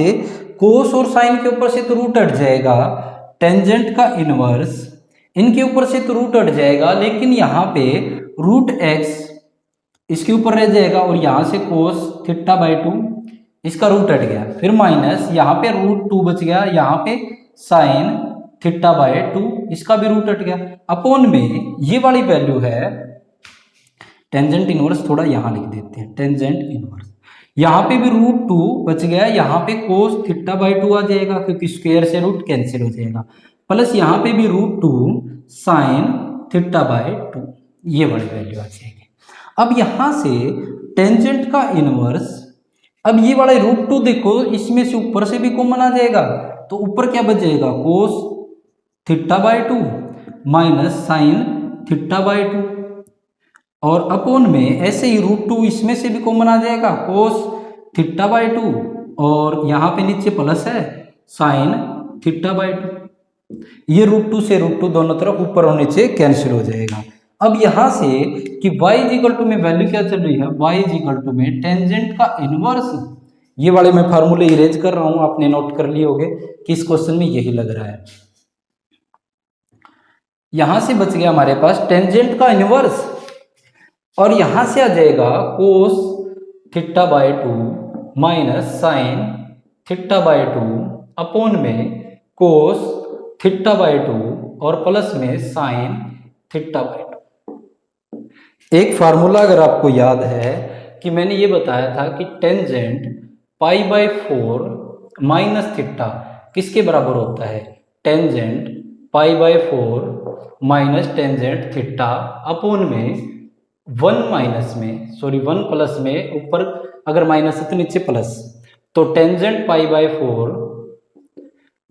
Speaker 1: कोस और साइन के ऊपर से तो रूट हट जाएगा, टेंजेंट का इनवर्स इनके ऊपर से तो रूट हट जाएगा, लेकिन यहाँ पे रूट एक्स इसके ऊपर रह जाएगा, और यहां से कोस थीटा बाय 2 इसका रूट हट गया, फिर माइनस यहाँ पे रूट 2 बच गया, यहाँ पे साइन थीटा बाय 2 इसका भी रूट हट गया, अपॉन में ये वाली वैल्यू है टेंजेंट इनवर्स, थोड़ा यहां लिख देते हैं टेंजेंट इनवर्स, यहाँ पे भी रूट 2 बच गया, यहाँ पे कोस थीटा बाय 2 आ जाएगा क्योंकि स्क्वायर से रूट कैंसिल हो जाएगा, प्लस यहाँ पे भी रूट 2 साइन थीटा बाय 2, ये वाली वैल्यू आ जाएगी। अब यहां से टेंजेंट का इनवर्स, अब ये वाला रूट 2 देखो इसमें से ऊपर से भी कॉमन आ जाएगा, तो ऊपर क्या बच जाएगा, cos theta by 2 minus sine theta by 2, और अपोन में ऐसे ही √2 इसमें से भी कॉमन आ जाएगा कोस थीटा बाई 2, और यहाँ पे नीचे प्लस है साइन थीटा बाई 2। ये √2 से √2 दोनों तरफ ऊपर और नीचे कैंसिल हो जाएगा। अब यहाँ से कि y इक्वल टू में वैल्यू क्या चल रही है, y इक्वल टू में टेंजेंट का इनवर्स, ये वाले मैं फार्मूले इरेज कर रहा हूं, आपने नोट कर लिए होंगे कि इस क्वेश्चन में यही लग रहा है। यहां से बच गया हमारे पास टेंजेंट का इनवर्स, और यहां से आ जाएगा cos theta by 2 minus sine theta by 2 upon में कोस थीटा बाई 2 और प्लस में साइन थीटा बाई 2। एक फार्मूला अगर आपको याद है कि मैंने ये बताया था कि tangent pi by 4 minus theta किसके बराबर होता है, tangent pi by 4 minus tangent theta upon में 1 प्लस में, ऊपर अगर माइनस है तो नीचे प्लस, तो टेंजेंट पाई बाई 4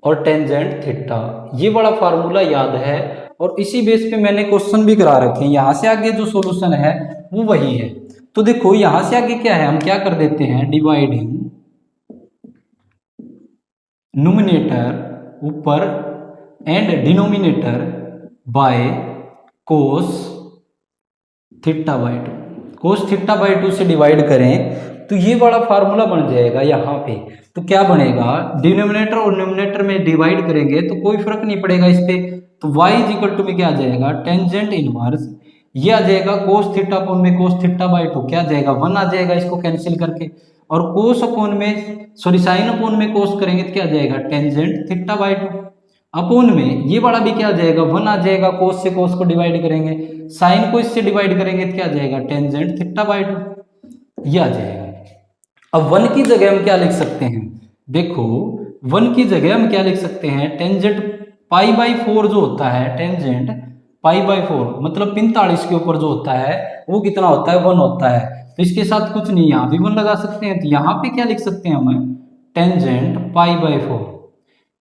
Speaker 1: और टेंजेंट थीटा, ये बड़ा फार्मूला याद है और इसी बेस पे मैंने क्वेश्चन भी करा रखे हैं। यहां से आगे जो सॉल्यूशन है वो वही है। तो देखो यहां से आगे क्या है, हम क्या कर देते हैं, डिवाइडिंग न्यूमरेटर ऊपर and denominator by cos theta by 2, cos theta by 2 से डिवाइड करें तो ये वाला फार्मूला बन जाएगा यहाँ पे। तो क्या बनेगा, डिनोमिनेटर और न्यूमरेटर में डिवाइड करेंगे तो कोई फर्क नहीं पड़ेगा इस पे, तो y इक्वल टू में क्या आ जाएगा, टेंजेंट इनवर्स, ये आ जाएगा कोस थीटा अपोन में कोस थीटा बाई 2 क्या आ जाएगा 1 आ जाएगा इसको कैंसिल करके, और कोस अपोन में साइन अपोन में कोस करेंगे तो क्या आ जाएगा टेंजेंट थीटा बाई 2 अपोन में ये वाला भी क्या आ जाएगा 1 आ जाएगा, कोस से कोस को डिवाइड करेंगे, साइन को इससे डिवाइड करेंगे तो क्या आ जाएगा टेंजेंट थीटा बाई 2, ये आ जाएगा। अब 1 की जगह हम क्या लिख सकते हैं, देखो 1 की जगह हम क्या लिख सकते हैं, टेंजेंट पाई बाई 4 जो होता है, टेंजेंट पाई बाई 4 मतलब 45 के ऊपर जो होता है वो कितना होता है 1 होता है, तो इसके साथ कुछ नहीं यहाँ भी 1 लगा सकते हैं, तो यहाँ पे क्या लिख सकते हैं हम, टेंजेंट पाई बाई 4,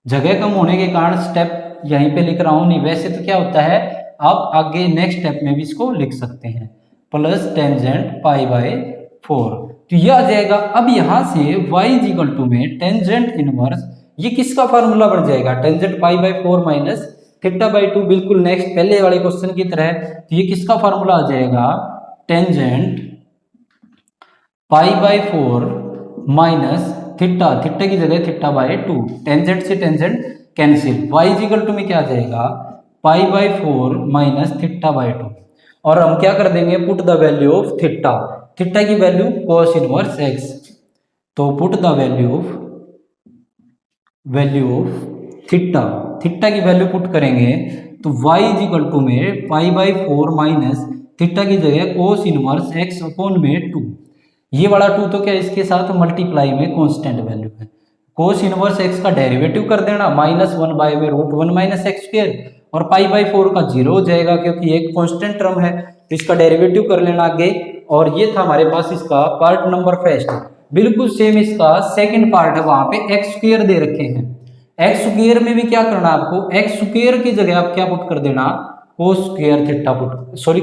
Speaker 1: जगह कम होने के कारण स्टेप यहीं पे लिख रहा हूं, नहीं वैसे तो क्या होता है आप आगे नेक्स्ट स्टेप में भी इसको लिख सकते हैं, प्लस टेंजेंट पाई बाई 4, तो यह आ जाएगा। अब यहां से y इक्वल टू में टेंजेंट इनवर्स, ये किसका फार्मूला बन जाएगा, tangent pi by 4 minus theta by 2, बिल्कुल नेक्स्ट पहले वाले क्वेश्चन की तरह, तो ये किसका फार्मूला आ जाएगा, tangent pi by 4 minus theta, theta की जगह थीटा बाई 2, टेंजेंट से tangent cancel, y equal to में क्या आ जाएगा pi by 4 minus theta by 2, और हम क्या कर देंगे put the value of theta, theta की वैल्यू cos इनवर्स x, तो put the value of theta, theta की वैल्यू पुट करेंगे तो y इक्वल टू में पाई बाई 4 माइनस थीटा की जगह cos इनवर्स x अपॉन में 2, ये वाला 2 तो क्या इसके साथ मल्टीप्लाई में कांस्टेंट वैल्यू है, कोस इनवर्स x का डेरिवेटिव कर देना -1 बाय में √1 माइनस एक्स स्क्वायर, और पाई बाई 4 का 0 हो जाएगा क्योंकि एक कांस्टेंट टर्म है, तो इसका डेरिवेटिव कर लेना आगे, और ये था हमारे पास इसका पार्ट नंबर फर्स्ट। बिल्कुल सेम इसका सेकंड पार्ट है, वहां पे एक्स स्क्वायर दे रखे हैं, एक्स स्क्वायर में भी क्या करना आपको, एक्स स्क्वायर की जगह आप क्या पुट कर देना, cos square theta put,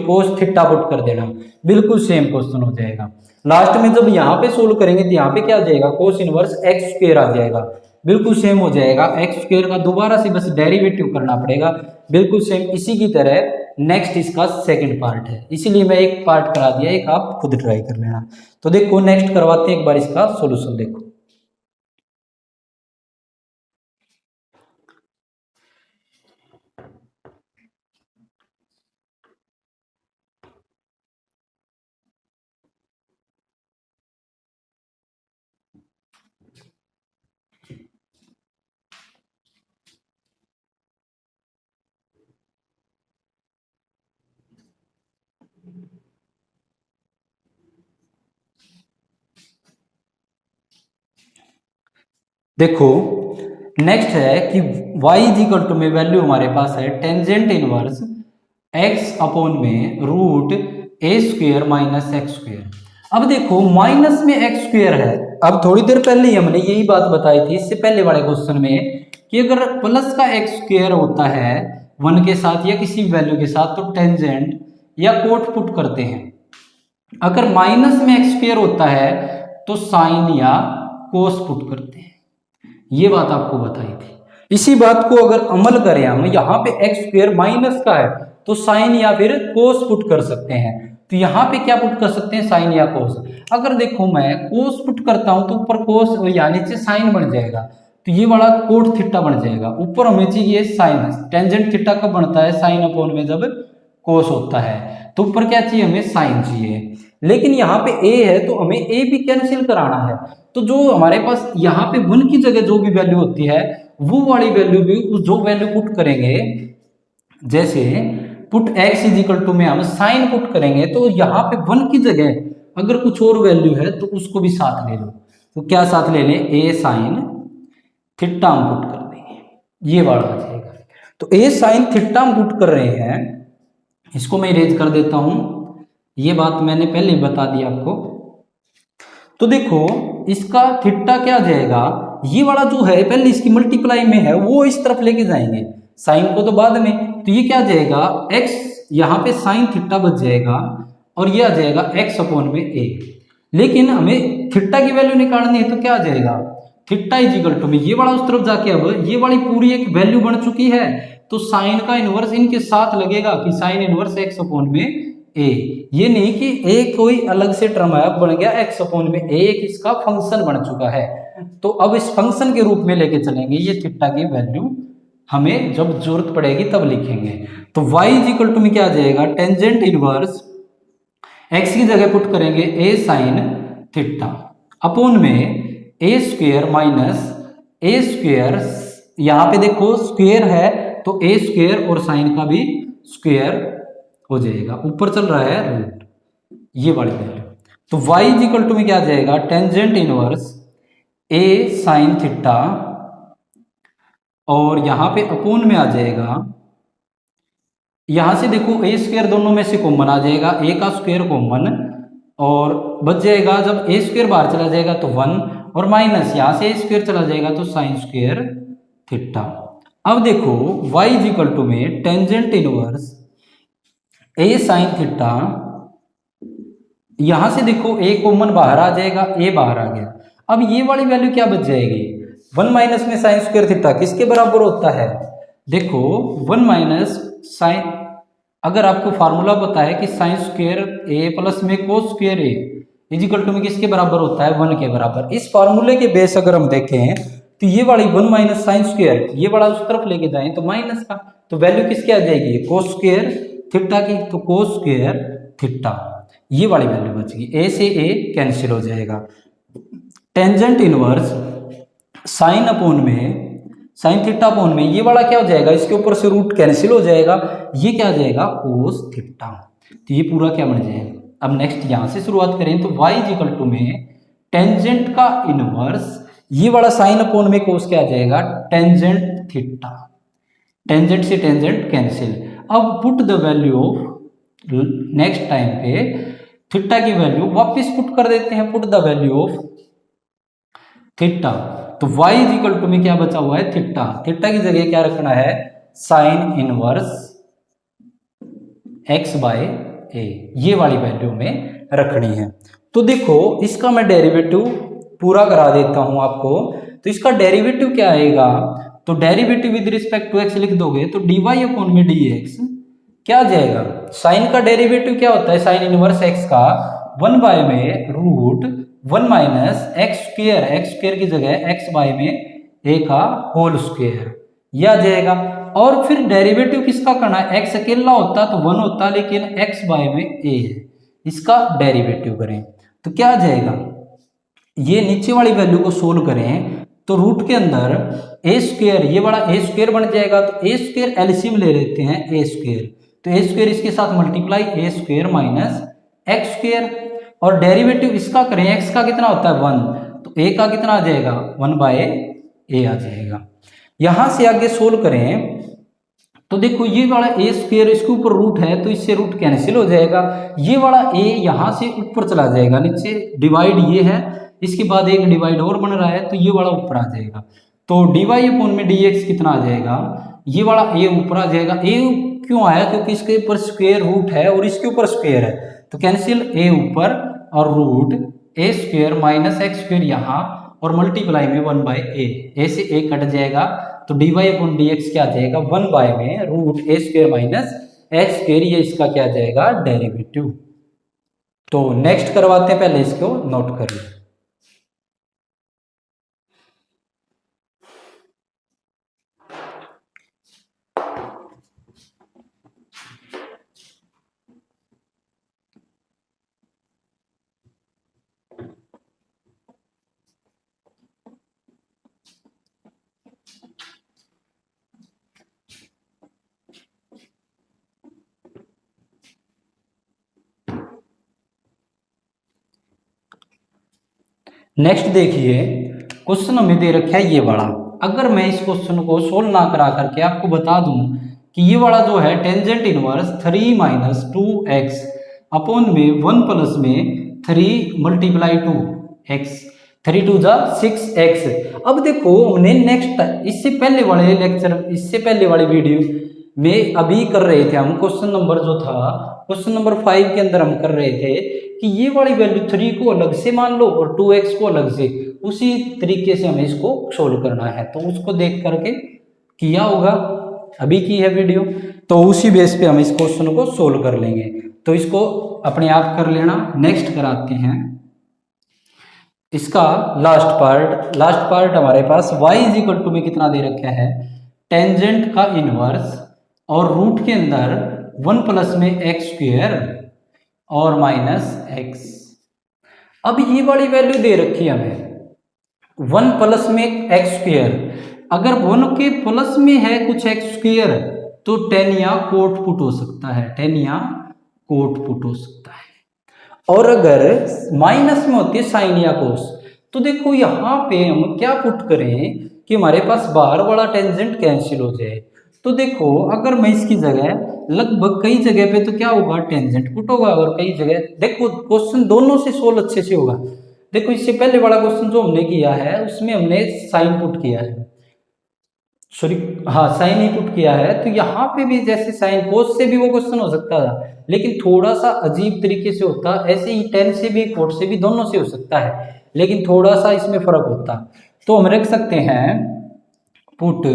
Speaker 1: cos theta put कर देना, बिल्कुल सेम क्वेश्चन हो जाएगा। लास्ट में जब यहाँ पे सोल्व करेंगे तो यहाँ पे क्या आ जाएगा, कोस इनवर्स एक्स स्क्वायर आ जाएगा, बिल्कुल सेम हो जाएगा, एक्स स्क्वायर का दोबारा से बस डेरिवेटिव करना पड़ेगा, बिल्कुल सेम इसी की तरह। नेक्स्ट इसका सेकंड पार्ट है, इसीलिए मैं एक पार्ट करा दिया, एक आप खुद ट्राई कर लेना। तो देखो नेक्स्ट करवाते हैं एक बार इसका सॉल्यूशन, देखो देखो नेक्स्ट है कि y इक्वल टू में वैल्यू हमारे पास है टेंजेंट इनवर्स x अपॉन में रूट ए स्क्वायर माइनस एक्स स्क्वायर। अब देखो माइनस में एक्स स्क्वायर है, अब थोड़ी देर पहले ही हमने यही बात बताई थी इससे पहले वाले क्वेश्चन में कि अगर प्लस का एक्स स्क्वायर होता है 1 के साथ या किसी वैल्यू के साथ तो टेंजेंट या कोट पुट करते हैं, अगर माइनस में एक्स स्क्वायर होता है तो साइन या कोस पुट करते हैं, ये बात आपको बताई थी। इसी बात को अगर अमल करें हम, यहाँ पे एक्स स्क्वायर माइनस का है तो साइन या फिर कोस पुट कर सकते हैं। तो यहाँ पे क्या पुट कर सकते हैं, साइन या कोस। अगर देखो मैं कोस पुट करता हूं तो ऊपर कोस या नीचे साइन बन जाएगा, तो ये वाला कोट थीटा बन जाएगा। ऊपर हमें चाहिए साइन, टेंजेंट थीटा कब बनता है, साइन अपॉन में जब कोस होता है। तो ऊपर क्या चाहिए, हमें साइन चाहिए। लेकिन यहाँ पे ए है तो हमें ए भी कैंसिल कराना है। तो जो हमारे पास यहाँ पे 1 की जगह जो भी वैल्यू होती है वो वाली वैल्यू भी जो वैल्यू पुट करेंगे, जैसे put x is equal to में हम साइन पुट करेंगे तो यहाँ पे 1 की जगह अगर कुछ और वैल्यू है तो उसको भी साथ ले लो। तो क्या साथ ले लें, ए साइन थीटा हम पुट कर देंगे, ये वाला आ जाएगा। तो ए साइन थीटा हम पुट कर रहे हैं, इसको मैं इरेज कर देता हूं, ये बात मैंने पहले बता दी आपको। तो देखो इसका थीटा क्या आ जाएगा, ये वाला जो है पहले इसकी मल्टीप्लाई में है वो इस तरफ लेके जाएंगे, साइन को तो बाद में। तो ये क्या आ जाएगा, x यहाँ पे साइन थीटा बच जाएगा और ये आ जाएगा x अपॉन में a। लेकिन हमें थीटा की वैल्यू निकालनी है तो क्या आ जाएगा, थीटा इज इक्वल टू में ये वाला उस तरफ जाके अब ये वाली पूरी एक वैल्यू बन चुकी है तो साइन का इनवर्स इनके साथ लगेगा कि साइन इनवर्स x अपॉन में a। ये नहीं कि a कोई अलग से टर्म है, अब बन गया x अपॉन में a, एक इसका फंक्शन बन चुका है। तो अब इस फंक्शन के रूप में लेके चलेंगे, ये थीटा की वैल्यू हमें जब जरूरत पड़ेगी तब लिखेंगे। तो y इज इक्वल टू में क्या आ जाएगा, टेंजेंट इनवर्स x की जगह पुट करेंगे a साइन थीटा अपॉन में a square minus a square, यहाँ पे देखो स्क्वायर है तो a स्क्वायर और साइन का भी स्क्वायर हो जाएगा, ऊपर चल रहा है रूट, ये वाली वैल्यू। तो y इज इक्वल टू में क्या आ जाएगा, tangent inverse a sine theta और यहां पे अपोन में आ जाएगा, यहां से देखो a स्क्वायर दोनों में से कॉमन आ जाएगा, a का स्क्वायर कॉमन और बच जाएगा, जब a स्क्वायर बाहर चला जाएगा तो 1 और माइनस यहां से a स्क्वायर चला जाएगा तो साइन स्क्वायर थीटा। अब देखो y इज इक्वल टू में tangent inverse a sine theta, यहां से देखो a कॉमन बाहर आ जाएगा, a बाहर आ गया। अब ये वाली वैल्यू क्या बच जाएगी, 1 माइनस में साइन स्क्वायर थीटा किसके बराबर होता है, देखो 1 माइनस साइन, अगर आपको फार्मूला पता है कि साइन स्क्वायर a प्लस में cos square a is equal to में किसके बराबर होता है, 1 के बराबर। इस फार्मूले के बेस अगर हम देखें तो ये वाली 1 माइनस साइन स्क्वायर, ये वाला उस तरफ लेके जाएं तो माइनस का, तो वैल्यू किसकी आ जाएगी, कोस स्क्वायर थीटा की, तो कोस स्क्वायर थीटा ये वाली वैल्यू बचेगी, a से a कैंसिल हो जाएगा। टेंजेंट इनवर्स साइन अपॉन में साइन थीटा अपॉन में ये वाला क्या हो जाएगा, इसके ऊपर से रूट कैंसिल हो जाएगा, ये क्या आ जाएगा कोस थीटा। तो ये पूरा क्या बन जाएगा। अब नेक्स्ट यहां से शुरुआत करें तो y इज इक्वल टू में टेंजेंट का इनवर्स, ये वाला साइन अपॉन में कोस क्या आ जाएगा, टेंजेंट थीटा, टेंजेंट से टेंजेंट कैंसिल। अब put the value of, next time पे थीटा की वैल्यू वापस पुट कर देते हैं, put the value of theta. तो y इज इक्वल टू में क्या बचा हुआ है, थीटा, थीटा की जगह क्या रखना है, sine inverse x by a, ये वाली वैल्यू में रखनी है। तो देखो इसका मैं डेरिवेटिव पूरा करा देता हूं आपको। तो इसका डेरिवेटिव क्या आएगा, तो derivative with respect to x लिख दोगे तो dy अपॉन में dx क्या आ जाएगा, साइन का डेरिवेटिव क्या होता है, साइन इनवर्स x का 1 बाय में रूट 1 माइनस एक्स स्क्वायर की जगह x बाय में a का होल स्क्वायर, यह आ जाएगा। और फिर डेरिवेटिव किसका करना है, x अकेला होता तो 1 होता, लेकिन x बाय में a है, इसका डेरिवेटिव करें तो क्या आ जाएगा, ये नीचे वाली वैल्यू को सोल्व करें तो रूट के अंदर a स्क्वायर, ये बड़ा a स्क्वायर बन जाएगा, तो a स्क्वायर एलसीएम ले लेते हैं a स्क्वायर, तो a स्क्वायर इसके साथ multiply a square minus x square, और डेरिवेटिव इसका करें, x का कितना होता है 1, तो a का कितना आ जाएगा 1 बाय a आ जाएगा। यहां से आगे सोल्व करें तो देखो ये वाला a स्क्वायर इसके ऊपर रूट है तो इससे रूट कैंसिल हो जाएगा, ये वाला a यहां से ऊपर चला जाएगा, नीचे डिवाइड ये है, इसके बाद एक डिवाइड और बन रहा है तो ये वाला ऊपर आ जाएगा। तो dy अपॉन में dx कितना आ जाएगा, ये वाला ए ऊपर आ जाएगा। ए क्यों आया? क्योंकि इसके ऊपर स्क्वायर रूट है और इसके ऊपर स्क्वायर है, तो कैंसिल ए ऊपर और रूट ए स्क्वायर माइनस एक्स स्क्वायर यहाँ और मल्टीप्लाई में 1/a, ए से ए कट जाएगा तो dy अपॉन dx क्या आ जाएगा? 1 में रूट ए स्क्वायर माइनस एक्स स्क्वायर, ये इसका क्या आ जाएगा? डेरिवेटिव। तो नेक्स्ट करवाते हैं, पहले इसको नोट करिए। नेक्स्ट देखिए, क्वेश्चन हमें दे रखा है ये वाला। अगर मैं इस क्वेश्चन को सोल्व ना करा करके आपको बता दूं कि ये वाला जो है tangent inverse 3 minus 2x upon में 1 प्लस में 3 मल्टीप्लाई 2x, 3 2 जा 6x। अब देखो हमने नेक्स्ट इससे पहले वाले लेक्चर, इससे पहले वाले वीडियो में अभी कर रहे थे हम, क्वेश्चन नंबर जो था क्वेश्चन नंबर 5 के अंदर हम कर रहे थे कि ये वाली वैल्यू 3 को अलग से मान लो और 2x को अलग से, उसी तरीके से हमें इसको सोल्व करना है। तो उसको देख करके किया होगा, अभी की है वीडियो, तो उसी बेस पे हम इस क्वेश्चन को सोल्व कर लेंगे। तो इसको अपने आप कर लेना। नेक्स्ट कराते हैं इसका लास्ट पार्ट हमारे पास y इज इक्वल टू में कितना दे रखा है? टेंजेंट का इनवर्स और रूट के अंदर 1 प्लस में एक्स स्क्वायर और माइनस एक्स। अब ये वाली वैल्यू दे रखी है हमें 1 प्लस में एक्स स्क्वायर, अगर 1 के प्लस में है कुछ एक्स स्क्वायर तो टेन या कोट पुट हो सकता है, टेन या कोट पुट हो सकता है। और अगर माइनस में होती है साइन या कोस, तो देखो यहाँ पे हम क्या पुट करें कि हमारे पास बाहर वाला टेंजेंट कैंसिल हो जाए। तो देखो अगर मैं इसकी जगह लगभग कई जगह पे तो क्या होगा? टेंजेंट पुट होगा, और कई जगह देखो क्वेश्चन दोनों से सोल्व अच्छे से होगा। देखो इससे पहले वाला क्वेश्चन जो हमने किया है उसमें हमने साइन पुट किया है, सॉरी हाँ साइन ही पुट किया है। तो यहाँ पे भी जैसे साइन कोस से भी वो क्वेश्चन हो सकता था, लेकिन थोड़ा सा अजीब तरीके से होता। ऐसे ही टेन से भी कोट से भी दोनों से हो सकता है, लेकिन थोड़ा सा इसमें फर्क होता। तो हम रख सकते हैं put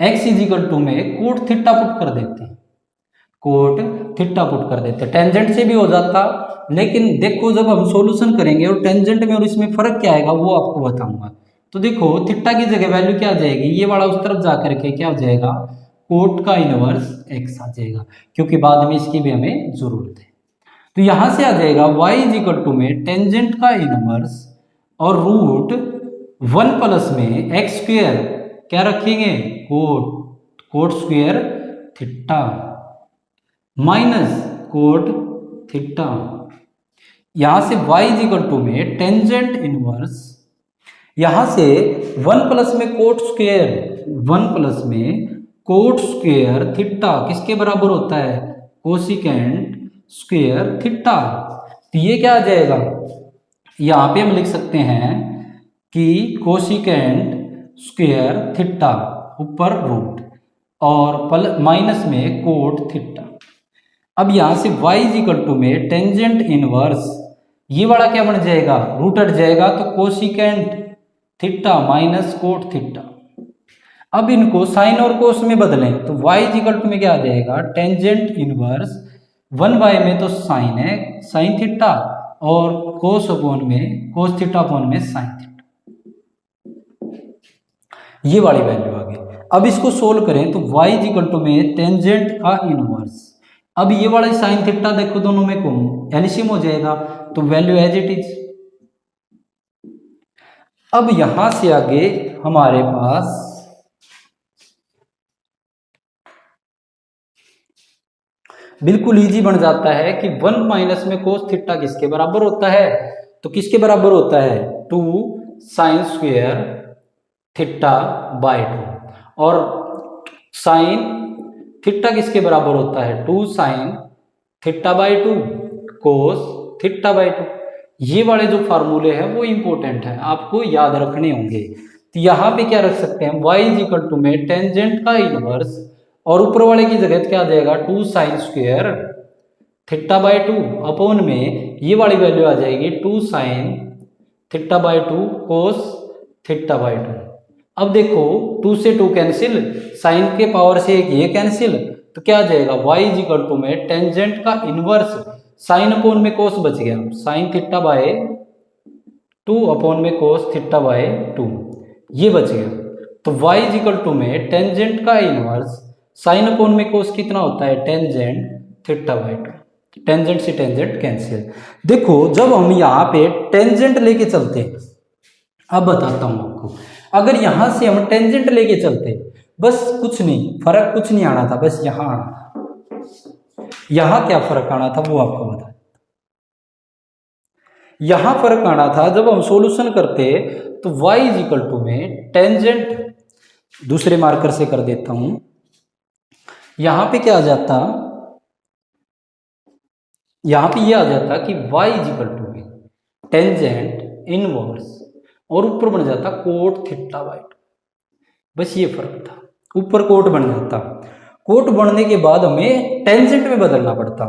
Speaker 1: x is equal to में कोट थीटा पुट कर देते हैं, कोट थीटा पुट कर देते हैं। टेंजेंट से भी हो जाता, लेकिन देखो जब हम सॉल्यूशन करेंगे और टेंजेंट में और इसमें फर्क क्या आएगा वो आपको बताऊंगा। तो देखो थीटा की जगह वैल्यू क्या आ जाएगी? ये वाला उस तरफ जाकर के क्या हो जाएगा? कोट का इनवर्स x आ जाएगा, क्योंकि बाद में इसकी भी हमें जरूरत है। तो यहां से आ जाएगा y इज इक्वल टू में टेंजेंट का इनवर्स और रूट 1 प्लस में एक्स स्क्वायर क्या रखेंगे? Coat square theta minus cot theta. यहां से y इज इक्वल टू में टेंजेंट इनवर्स, यहां से 1 प्लस में कोट स्क्वायर, 1 प्लस में कोट स्क्वायर थीटा किसके बराबर होता है? Cosecant square theta. तो ये क्या आ जाएगा? यहां पे हम लिख सकते हैं कि कोसिकेंट स्क्वायर थीटा ऊपर रूट और माइनस में कोट थीटा। अब यहां से y इज इक्वल टू में टेंजेंट इनवर्स, ये वाला क्या बन जाएगा? रूट हट जाएगा तो cosecant theta minus cot theta. अब इनको साइन और कोस में बदलें तो y इज इक्वल टू में क्या आ जाएगा? टेंजेंट इनवर्स 1 में तो साइन है साइन थीटा और कोस अपॉन में कोस थीटा अपॉन में साइन थीटा। ये वाली वैल्यू आ गई। अब इसको सोल्व करें तो y इज इक्वल टू में टेंजेंट का इनवर्स, अब ये वाला साइन थीटा देखो दोनों में कौन एलसीएम हो जाएगा, तो वैल्यू एज इट इज। अब यहां से आगे हमारे पास बिल्कुल इजी बन जाता है कि 1 माइनस में कोस थीटा किसके बराबर होता है? तो किसके बराबर होता है? 2 साइन स्क्वायर थीटा बाय 2, और साइन थीटा किसके बराबर होता है? 2 sine theta by 2 cos theta by 2। ये वाले जो फार्मूले हैं वो इंपॉर्टेंट है, आपको याद रखने होंगे। तो यहाँ पे क्या रख सकते हैं, y इज इक्वल टू में टेंजेंट का इनवर्स और ऊपर वाले की जगह क्या आ जाएगा 2 sine square theta by 2 upon में ये वाली वैल्यू आ जाएगी 2 sine theta by 2 cos theta by 2। अब देखो 2 से 2 कैंसिल, साइन के पावर से एक ये कैंसिल, तो क्या आ जाएगा y इज इक्वल टू में टेंजेंट का इनवर्स साइन अपॉन में कोस बच गया, साइन थीटा बाय 2 अपॉन में कोस थीटा बाय 2 ये बच गया। तो y इज इक्वल टू में टेंजेंट का इनवर्स साइन अपॉन में कोस कितना होता है टेंजेंट थीटा बाय 2, टेंजेंट से टेंजेंट कैंसिल। देखो जब हम यहाँ पे टेंजेंट लेके चलते हैं, अब बताता हूँ आपको, अगर यहाँ से हम टेंजेंट लेके चलते बस कुछ नहीं, फर्क कुछ नहीं आना था, बस यहाँ आना था। यहाँ क्या फर्क आना था वो आपको बता, यहाँ फर्क आना था जब हम सॉल्यूशन करते तो y इज इक्वल टू में टेंजेंट, दूसरे मार्कर से कर देता हूं, यहां पे क्या आ जाता, यहां पे ये आ जाता कि y इज इक्वल टू में टेंजेंट इनवर्स और ऊपर बन जाता कोट थीटा बाय 2, बस ये फर्क था, ऊपर कोट बन जाता। कोट बनने के बाद हमें टेंजेंट में बदलना पड़ता,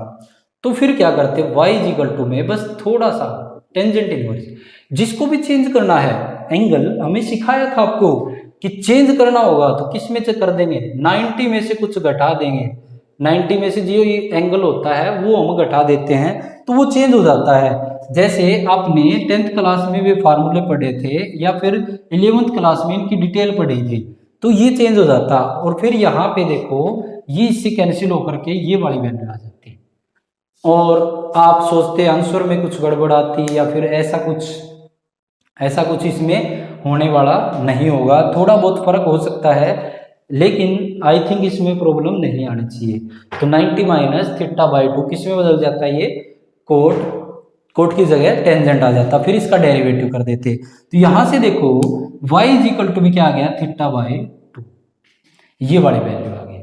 Speaker 1: तो फिर क्या करते y इज इक्वल टू में बस थोड़ा सा टेंजेंट इनवर्स, जिसको भी चेंज करना है एंगल, हमें सिखाया था आपको कि चेंज करना होगा तो किस में से कर देंगे, 90 में से कुछ घटा देंगे, 90 में से जो एंगल होता है वो हम घटा देते हैं तो वो चेंज हो जाता है। जैसे आपने 10th क्लास में भी फार्मूले पढ़े थे या फिर 11th क्लास में इनकी डिटेल पढ़ी थी, तो ये चेंज हो जाता। और फिर यहाँ पे देखो ये इससे कैंसिल होकर के ये वाली वैल्यू आ जाती और आप सोचते आंसर में कुछ गड़बड़ आती या फिर ऐसा कुछ इसमें होने वाला नहीं होगा, थोड़ा बहुत फर्क हो सकता है लेकिन आई थिंक इसमें प्रॉब्लम नहीं आनी चाहिए। तो 90 माइनस थीटा बाय 2 किस में बदल जाता है, ये कोट की जगह टेंजेंट आ जाता, फिर इसका डेरिवेटिव कर देते। तो यहां से देखो y इज इक्वल टू में क्या आ गया थीटा बाय 2, ये वाली वैल्यू आ गई।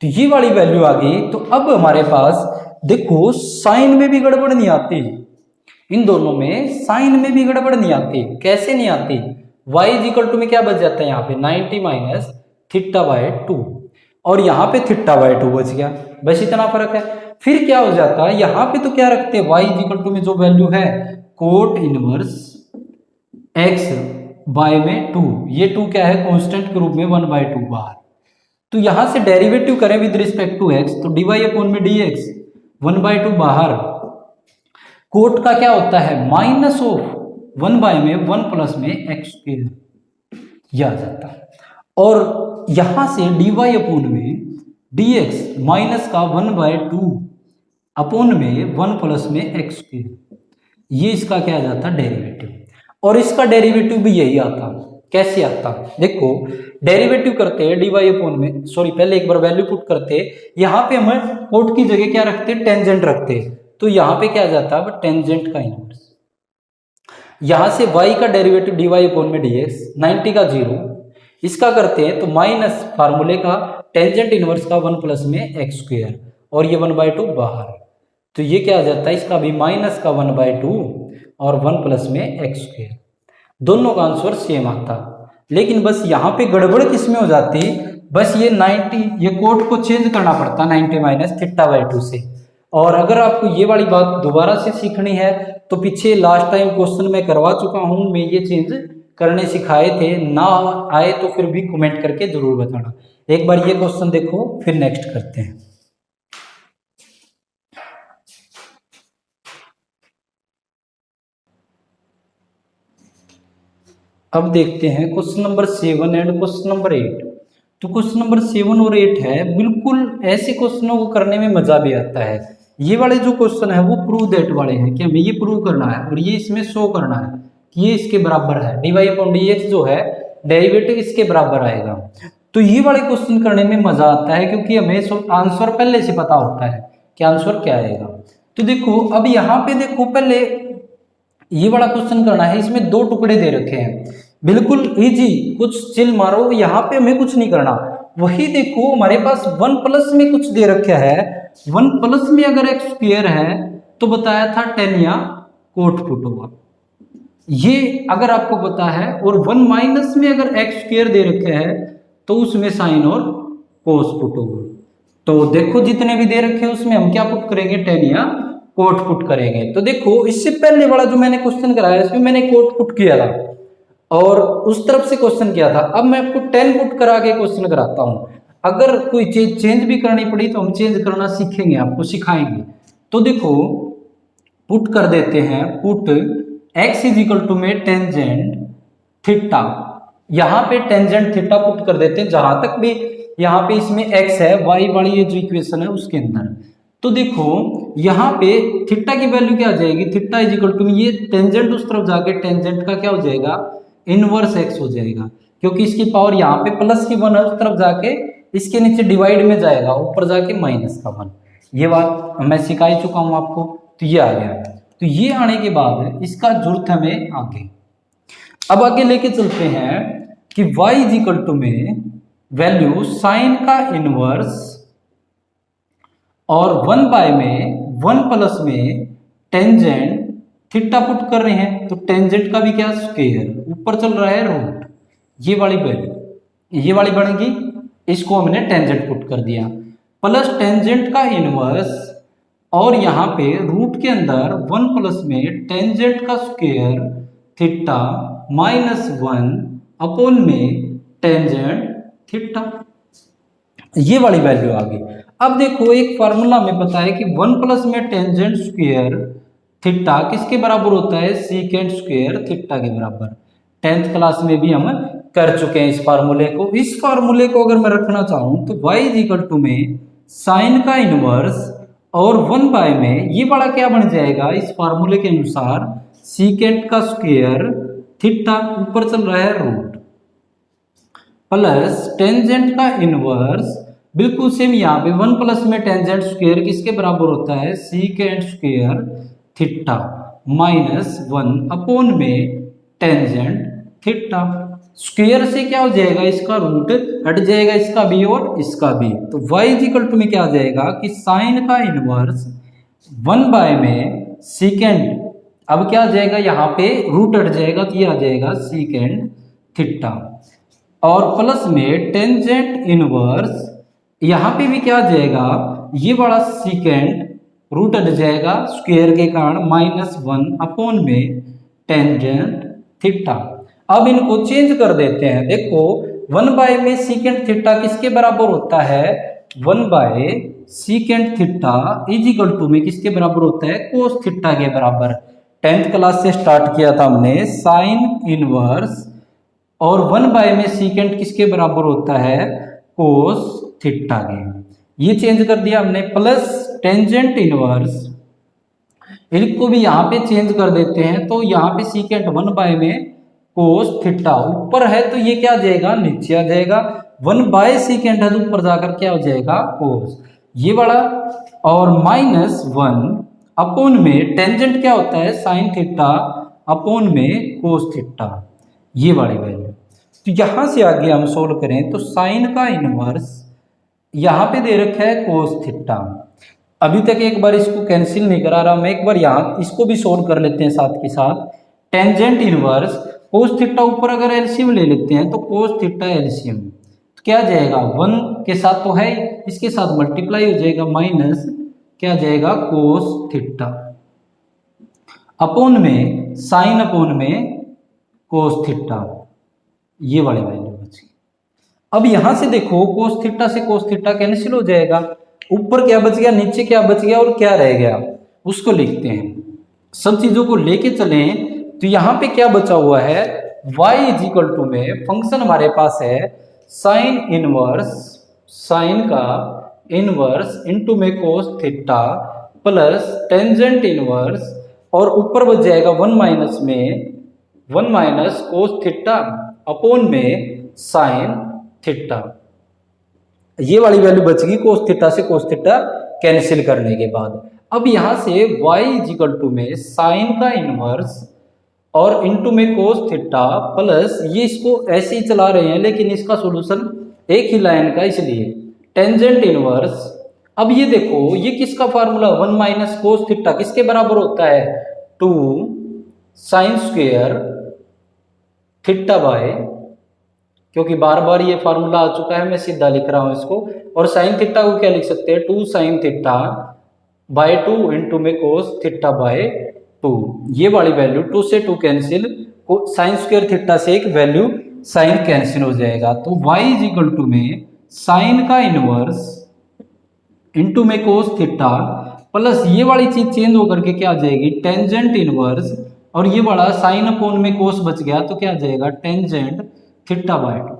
Speaker 1: तो ये वाली वैल्यू आ गई, तो अब हमारे पास देखो साइन में भी गड़बड़ नहीं आती, इन दोनों में साइन में भी गड़बड़ नहीं आती। कैसे नहीं आती, y इज इक्वल टू में क्या बच जाता है यहाँ पे 90 माइनस थीटा बाय 2 और यहाँ पे थीटा बाय 2 बच गया, बस इतना फर्क है। फिर क्या हो जाता है, यहाँ पे तो क्या रखते हैं y इज इक्वल टू में जो वैल्यू है कोट इनवर्स x बाय में 2, ये 2 क्या है कांस्टेंट के रूप में 1/2 बाहर, तो यहां से डेरिवेटिव करें विद रिस्पेक्ट टू x तो dy अपॉन में dx 1/2 बाहर, कोट का क्या होता है माइनस ऑफ 1 बाय में 1 प्लस में x स्क्वायर, यह आ जाता है। और यहां से dy अपॉन में dx माइनस का 1/2 अपॉन में 1 प्लस में x स्क्वायर, ये इसका क्या आ जाता डेरिवेटिव, और इसका डेरिवेटिव भी यही आता। कैसे आता देखो, डेरिवेटिव करते हैं dy अपॉन में, सॉरी पहले एक बार वैल्यू पुट करते, यहाँ पे हम कोट की जगह क्या रखते टेंजेंट रखते, तो यहाँ पे क्या आ जाता है टेंजेंट का इनवर्स, यहां से y का डेरिवेटिव dy अपॉन में dx 90 का 0, इसका करते हैं तो माइनस फार्मूले का टेंजेंट इनवर्स का 1 प्लस में x स्क्वायर और ये 1/2 बाहर, तो ये क्या आ जाता है इसका भी माइनस का 1/2 और 1 प्लस में x स्क्वायर, दोनों का आंसर सेम आता। लेकिन बस यहाँ पे गड़बड़ किस में हो जाती, बस ये 90 ये कोट को चेंज करना पड़ता 90 माइनस थीटा बाय 2 से। और अगर आपको ये वाली बात दोबारा से सीखनी है तो पीछे लास्ट टाइम क्वेश्चन में करवा चुका हूं, मैं ये चेंज करने सिखाए थे, ना आए तो फिर भी कमेंट करके जरूर बताना। एक बार ये क्वेश्चन देखो फिर नेक्स्ट करते हैं। अब देखते हैं question number 7 and question number 8। तो क्वेश्चन नंबर 7 और 8 है, बिल्कुल ऐसे क्वेश्चनों को करने में मजा भी आता है। ये वाले जो क्वेश्चन है वो प्रूव दैट वाले हैं कि हमें ये प्रूव करना है और ये इसमें शो करना है कि ये इसके बराबर है, dy अपॉन dx जो है डेरिवेटिव इसके बराबर आएगा। तो ये वाले क्वेश्चन करने में मजा आता है क्योंकि हमें आंसर पहले से पता होता है कि आंसर क्या आएगा। तो देखो अब यहाँ पे देखो, पहले ये वाला क्वेश्चन करना है, इसमें 2 टुकड़े दे रखे हैं, बिल्कुल इजी, कुछ चिल मारो, यहाँ पे हमें कुछ नहीं करना। वही देखो हमारे पास 1 प्लस में कुछ दे रखा है, 1 प्लस में अगर x स्क्वायर है तो बताया था 10 या कोट पुट होगा, ये अगर आपको पता है, और 1 माइनस में अगर एक्स स्क्वायर दे रखा है तो उसमें साइन और कोस पुट होगा। तो देखो जितने भी दे रखे हैं उसमें हम क्या पुट करेंगे, टेन या कोट पुट करेंगे। तो देखो इससे पहले वाला जो मैंने क्वेश्चन कराया इसमें मैंने कोट पुट किया था और उस तरफ से क्वेश्चन किया था। अब मैं आपको 10 पुट करा के क्वेश्चन कराता हूं। अगर कोई चीज चेंज भी करनी पड़ी तो हम चेंज करना सीखेंगे, आपको सिखाएंगे। तो देखो पुट कर देते हैं, put x is equal to में टेंजेंट थीटा, यहाँ पे टेंजेंट थीटा पुट कर देते हैं, जहां तक भी यहाँ पे इसमें x है, y वाली ये जो इक्वेशन है उसके अंदर। तो देखो यहाँ पे थीटा की वैल्यू क्या आ जाएगी, थीटा इज इक्वल टू ये टेंजेंट उस तरफ जाके टेंजेंट का क्या हो जाएगा, इनवर्स x हो जाएगा, क्योंकि इसकी पावर यहाँ पे प्लस की 1 है, उस तरफ जाके इसके नीचे डिवाइड में जाएगा, ऊपर जाके माइनस का 1। ये बात मैं सिखा ही चुका हूं आपको। तो ये आ गया। तो ये आने के बाद इसका जरूरत हमें आगे, अब आगे लेके चलते हैं कि y इज इक्वल टू में वैल्यू साइन का इनवर्स और 1 बाय में 1 प्लस में टेंजेंट थीटा पुट कर रहे हैं। तो टेंजेंट का भी क्या स्क्वायर, ऊपर चल रहा है रूट, ये वाली वैल्यू ये वाली बनेगी, इसको हमने टेंजेंट पुट कर दिया, प्लस टेंजेंट का इनवर्स और यहाँ पे रूट के अंदर 1 प्लस में टेंजेंट का स्क्वायर थीटा माइनस 1 अपॉन में टेंजेंट थीटा, ये वाली वैल्यू आ गई। अब देखो एक फार्मूला में पता है कि 1 प्लस में टेंजेंट स्क्वायर थीटा किसके बराबर होता है, सीकेंट स्क्वायर थीटा के बराबर। 10th क्लास में भी हम कर चुके हैं इस फार्मूले को। इस फार्मूले को अगर मैं रखना चाहूं तो y इज इक्वल टू में साइन का इनवर्स और 1 बाय में ये वाला क्या बन जाएगा, इस फार्मूले के अनुसार सीकेंट का स्क्वायर थीटा, ऊपर चल रहा है रूट, प्लस टेंजेंट का इनवर्स, बिल्कुल सेम यहाँ पे 1 प्लस में टेंजेंट स्क्वायर किसके बराबर होता है, secant square theta minus 1 upon में टेंजेंट थीटा। स्क्वायर से क्या हो जाएगा, इसका रूट हट जाएगा, इसका भी और इसका भी। तो y इज इक्वल टू में क्या आ जाएगा कि साइन का इनवर्स 1 बाय में सीकेंट, अब क्या आ जाएगा यहाँ पे रूट हट जाएगा तो ये आ जाएगा सीकेंट थीटा, और प्लस में टेंजेंट इनवर्स, यहाँ पे भी क्या आ जाएगा, ये वाला सीकेंट रूट हट जाएगा स्क्वायर के कारण माइनस 1 अपॉन में टेंजेंट थीटा। अब इनको चेंज कर देते हैं। देखो 1 बाय में सीकेंट थीटा किसके बराबर होता है, 1 by secant theta is equal to में किसके बराबर होता है, कोस थीटा के बराबर। 10th क्लास से स्टार्ट किया था हमने, साइन इनवर्स और 1 बाय में सीकेंट किसके बराबर होता है, कोस थीटा के। ये चेंज कर दिया हमने, प्लस टेंजेंट इनवर्स, इनको भी यहाँ पे चेंज कर देते हैं। तो यहाँ पे सीकेंट 1 बाय में कोस थीटा ऊपर है तो ये क्या आ जाएगा, नीचे आ जाएगा। 1 बाय सीकेंट है तो ऊपर जाकर क्या हो जाएगा, कोस, ये वाला, और माइनस 1 अपॉन में टेंजेंट क्या होता है, साइन थीटा अपॉन में कोस थीटा, ये वाली वैल्यू। तो यहां से आगे हम सोल्व करें तो साइन का इनवर्स यहाँ पे दे रखा है कोस थीटा। अभी तक एक बार इसको कैंसिल नहीं करा रहा मैं, एक बार यहाँ इसको भी सोल्व कर लेते हैं साथ के साथ। टेंजेंट इनवर्स कोस थीटा ऊपर अगर एलसीएम ले लेते हैं तो कोस थीटा एलसीएम तो क्या जाएगा, 1 के साथ तो है, इसके साथ मल्टीप्लाई हो जाएगा, माइनस क्या जाएगा, कोस थीटा अपॉन में साइन अपॉन में कोस थीटा, ये वाली वैल्यू बची। अब यहां से देखो कोस थीटा से कोस थीटा कैंसिल हो जाएगा, ऊपर क्या बच गया, नीचे क्या बच गया और क्या रह गया उसको लिखते हैं। सब चीजों को लेके चलें तो यहाँ पे क्या बचा हुआ है, y इज इक्वल टू में फंक्शन हमारे पास है साइन इनवर्स, साइन का इनवर्स इनटू में cos theta plus tangent inverse, और ऊपर बच जाएगा 1 माइनस में 1 माइनस कोस थीटा अपॉन में साइन थीटा, ये वाली वैल्यू बचेगी कोस थीटा से कोस थीटा कैंसिल करने के बाद। अब यहां से y इज इक्वल टू में साइन का इनवर्स और इनटू में कोस थीटा प्लस, ये इसको ऐसे ही चला रहे हैं लेकिन इसका सॉल्यूशन एक ही लाइन का, इसलिए टेंजेंट इनवर्स। अब ये देखो ये किसका फार्मूला, 1 माइनस कोस थीटा किसके बराबर होता है, 2 साइन स्क्वेयर थीटा बाय, क्योंकि बार बार ये फार्मूला आ चुका है मैं सीधा लिख रहा हूं इसको, और साइन थीटा को क्या लिख सकते हैं, 2 साइन थीटा बाय 2 इंटू में कोस थीटा बाय 2। ये वाली वैल्यू 2 से 2 कैंसिल, साइन स्क्वायर थीटा से एक वैल्यू साइन कैंसिल हो जाएगा। तो y इज इक्वल टू में साइन का इनवर्स इंटू में कोस थीटा प्लस ये वाली चीज चेंज होकर के क्या आ जाएगी, टेंजेंट इनवर्स, और ये वाला साइन अपोन में कोस बच गया तो क्या आ जाएगा, टेंजेंट थीटा बाय 2।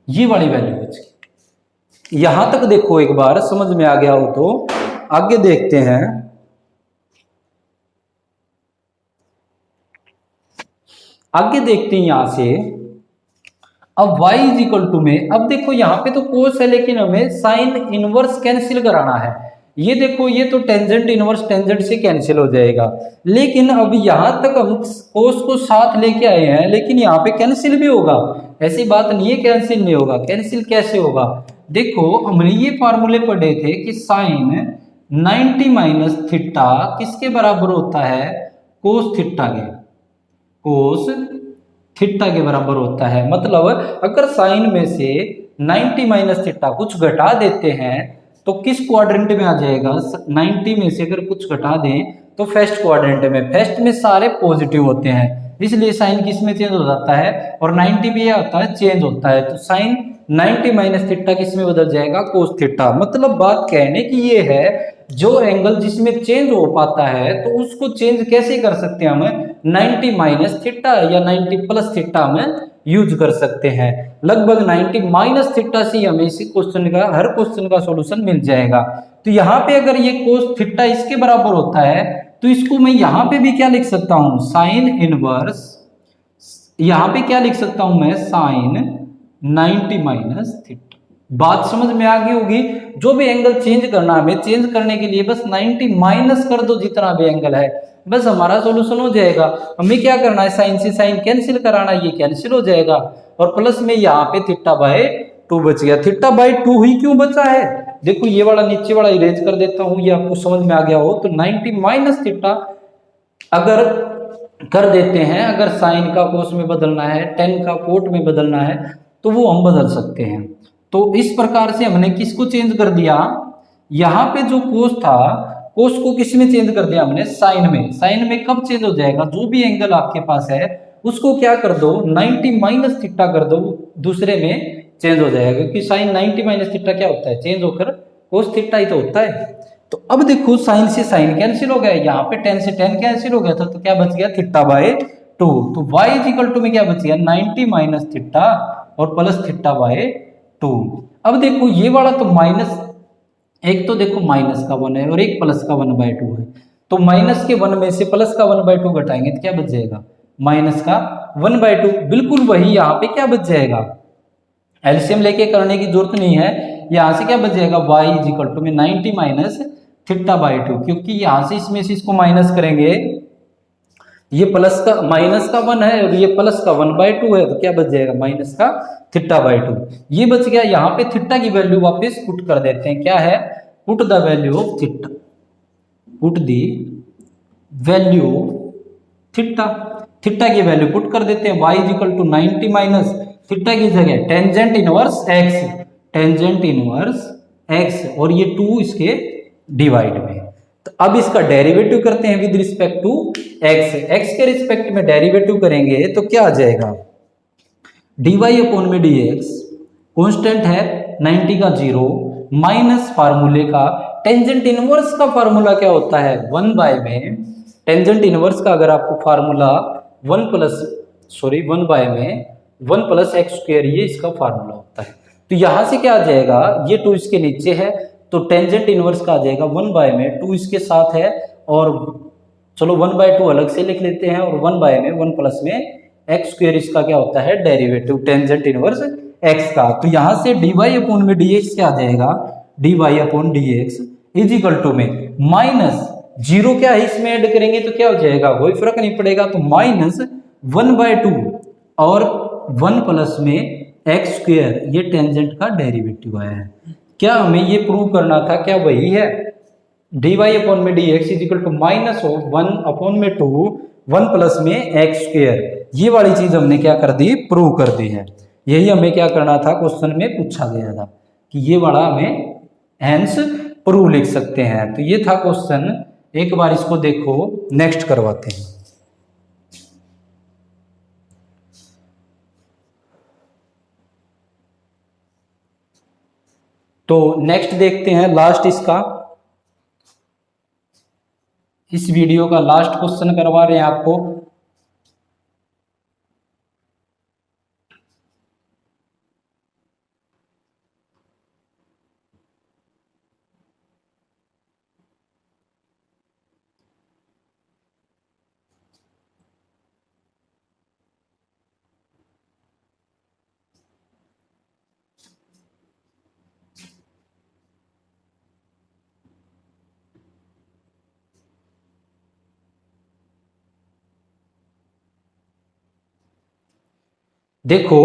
Speaker 1: ये वाली वैल्यू बच गई। यहां तक देखो एक बार समझ में आ गया हो तो आगे देखते हैं। आगे देखते हैं यहां से, अब y इज इक्वल टू में, अब देखो यहां पे तो कोस है लेकिन हमें साइन इनवर्स कैंसिल कराना है। ये देखो ये तो टेंजेंट इनवर्स टेंजेंट से कैंसिल हो जाएगा, लेकिन अब यहां तक हम कोस को साथ लेके आए हैं लेकिन यहाँ पे कैंसिल भी होगा, ऐसी बात नहीं है कैंसिल नहीं होगा। कैंसिल कैसे होगा, देखो हमने ये फार्मूले पढ़े थे कि साइन 90 माइनस थीटा किसके बराबर होता है, कोस थीटा के, कोस थीटा के बराबर होता है। मतलब अगर साइन में से 90 माइनस थीटा कुछ घटा देते हैं तो किस क्वाड्रेंट में आ जाएगा, 90 में से अगर कुछ घटा दें तो फर्स्ट क्वाड्रेंट में, फर्स्ट में सारे पॉजिटिव होते हैं इसलिए साइन किस में चेंज हो जाता है, और 90 भी होता है चेंज होता है, तो साइन 90 माइनस थीटा किस में बदल जाएगा, कोस थीटा। मतलब बात कहने की ये है जो एंगल जिसमें चेंज हो पाता है तो उसको चेंज कैसे कर सकते हैं हम, 90 माइनस थीटा या 90 प्लस थीटा हम यूज कर सकते हैं। लगभग 90 माइनस थीटा से हमें इसी क्वेश्चन का, हर क्वेश्चन का सॉल्यूशन मिल जाएगा। तो यहाँ पे अगर ये कोस थीटा इसके बराबर होता है तो इसको मैं यहाँ पे भी क्या लिख सकता हूँ, साइन इनवर्स, यहाँ पे क्या लिख सकता हूं मैं, साइन 90 माइनस थीटा। बात समझ में आ गई होगी। जो भी एंगल चेंज करना है हमें, चेंज करने के लिए बस 90 माइनस कर दो जितना भी एंगल है, बस हमारा सॉल्यूशन हो जाएगा। हमें क्या करना है, साइन से साइन कैंसिल कराना, ये कैंसिल हो जाएगा, और प्लस में यहाँ पे थीटा बाय 2 बच गया। थीटा बाय 2 ही क्यों बचा है, देखो ये वाला नीचे वाला इरेज कर देता हूं, ये आपको समझ में आ गया हो। तो 90 माइनस थीटा अगर कर देते हैं, अगर साइन का कोस में बदलना है, टेन का कोट में बदलना है तो वो हम बदल सकते हैं। तो इस प्रकार से हमने किसको चेंज कर दिया, यहाँ पे जो कोस था, कोस को किस में चेंज कर दिया हमने, साइन में। साइन में कब चेंज हो जाएगा, जो भी एंगल आपके पास है उसको क्या कर दो, 90 माइनस थीटा कर दो, दूसरे में चेंज हो जाएगा, क्योंकि साइन 90 माइनस थीटा क्या होता है, चेंज होकर कोस थीटा ही तो होता है। तो अब देखो साइन से साइन कैंसिल हो गया, यहाँ पे 10 से 10 कैंसिल हो गया था, तो क्या बच गया, थीटा बाय 2। तो y इज इक्वल टू में क्या बच गया, 90 माइनस थीटा और प्लस थीटा बाय 2। अब देखो ये वाला तो माइनस, एक तो देखो माइनस का 1 है और एक प्लस का 1/2 है, तो माइनस के 1 में से प्लस का 1/2 घटाएंगे तो क्या बच जाएगा, माइनस का 1/2। बिल्कुल वही यहाँ पे क्या बच जाएगा, एलसीएम लेके करने की जरूरत नहीं है, यहां से क्या बच जाएगा, y इज इक्वल टू में 90 माइनस थीटा बाय 2, क्योंकि यहां से इसमें से इसको माइनस करेंगे, ये प्लस का माइनस का 1 है और ये प्लस का 1/2 है, तो क्या बच जाएगा, माइनस का थीटा बाय 2। ये बच गया। यहाँ पे थीटा की वैल्यू वापस पुट कर देते हैं, क्या है, put the value of theta, put the value theta, theta की वैल्यू पुट कर देते हैं, y is equal to 90 minus theta की जगह tangent inverse x, tangent inverse x, और ये 2 इसके डिवाइड में। तो अब इसका डेरिवेटिव करते हैं with respect to x, x के रिस्पेक्ट में डेरिवेटिव करेंगे तो क्या आ जाएगा, dy अपॉन में dx, कांस्टेंट है 90 का 0, माइनस फार्मूले का टेंजेंट इनवर्स का फार्मूला क्या होता है, 1 बाय में, टेंजेंट इनवर्स का अगर आपको फार्मूला 1 बाय में 1 प्लस एक्स स्क्वायर, ये इसका फार्मूला होता है। तो यहां से क्या आ जाएगा, ये 2 इसके नीचे है तो टेंजेंट इनवर्स का आ जाएगा 1 बाय में, 2 इसके साथ है, और चलो 1/2 अलग से लिख लेते हैं, और 1 बाय में 1 प्लस में एक्स स्क्वायर, इसका क्या होता है, डेरिवेटिव टेंजेंट इनवर्स एक्स का। तो यहां से dy अपॉन में dx क्या आ जाएगा, dy upon dx is equal to में माइनस 0 क्या है इसमें ऐड करेंगे तो क्या हो जाएगा, कोई फर्क नहीं पड़ेगा, तो माइनस 1/2 और 1 प्लस में एक्स स्क्वायर, ये टेंजेंट का डेरिवेटिव आया है। क्या हमें ये प्रूव करना था, क्या वही है, dy अपॉन में dx is equal to minus of 1 upon में 2 1 प्लस में एक्स स्क्वायर, ये वाली चीज हमने क्या कर दी, प्रूव कर दी है। यही हमें क्या करना था, क्वेश्चन में पूछा गया था कि ये वाला हमें हैंस प्रूव लिख सकते हैं। तो ये था क्वेश्चन। एक बार इसको देखो, नेक्स्ट करवाते हैं। तो नेक्स्ट देखते हैं लास्ट इसका, इस वीडियो का लास्ट क्वेश्चन करवा रहे हैं आपको। देखो,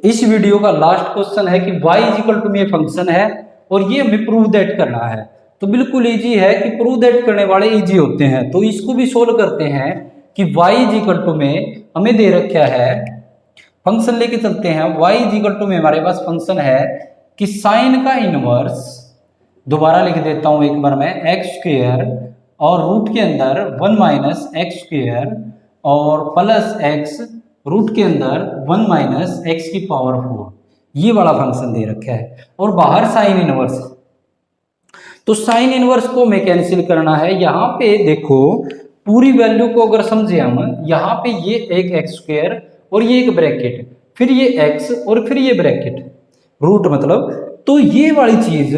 Speaker 1: इस वीडियो का लास्ट क्वेश्चन है कि y इज इक्वल टू में फंक्शन है और ये हमें प्रूव दैट करना है। तो बिल्कुल इजी है कि प्रूव दैट करने वाले इजी होते हैं। तो इसको भी सोल्व करते हैं कि y इज इक्वल टू में हमें दे रखा है, फंक्शन लेके चलते हैं। y इज इक्वल टू में हमारे पास फंक्शन है कि साइन का इनवर्स, दोबारा लिख देता हूं एक बार मैं, एक्स स्क्वायर और रूट के अंदर 1 माइनस एक्स स्क्वायर और प्लस एक्स रूट के अंदर 1 माइनस एक्स की पावर 4, ये वाला फंक्शन दे रखा है और बाहर साइन इनवर्स। तो साइन इनवर्स को हमें कैंसिल करना है। यहाँ पे देखो, पूरी वैल्यू को अगर समझे हम, यहाँ पे ये एक एक्स स्क्वायर और ये एक ब्रैकेट, फिर ये एक्स और फिर ये ब्रैकेट, रूट मतलब, तो ये वाली चीज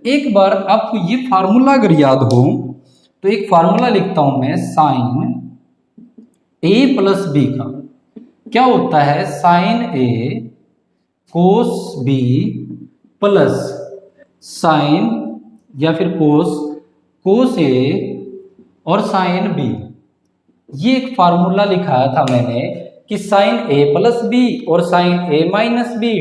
Speaker 1: एक बार आपको ये फार्मूला अगर याद हो तो एक फार्मूला लिखता हूं मैं, साइन ए प्लस बी का क्या होता है, साइन ए कोस बी प्लस साइन या फिर कोस ए और साइन बी। ये एक फार्मूला लिखाया था मैंने कि साइन ए प्लस बी और साइन ए माइनस बी,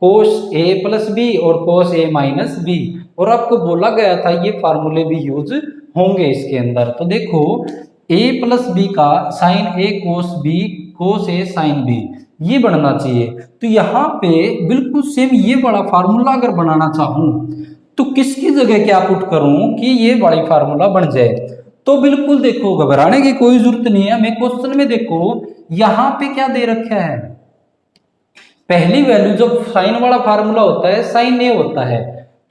Speaker 1: कोस ए प्लस बी और कोस ए माइनस बी, और आपको बोला गया था ये फार्मूले भी यूज होंगे इसके अंदर। तो देखो, ए प्लस बी का साइन ए कोस बी कोस ए साइन बी, ये बनना चाहिए। तो यहाँ पे बिल्कुल सेम ये बड़ा फार्मूला अगर बनाना चाहूं तो किसकी जगह क्या पुट करूं कि ये बड़ी फार्मूला बन जाए। तो बिल्कुल देखो, घबराने की कोई जरूरत नहीं है। हमें क्वेश्चन में देखो यहाँ पे क्या दे रखा है, पहली वैल्यू जब साइन वाला फार्मूला होता है साइन ए होता है,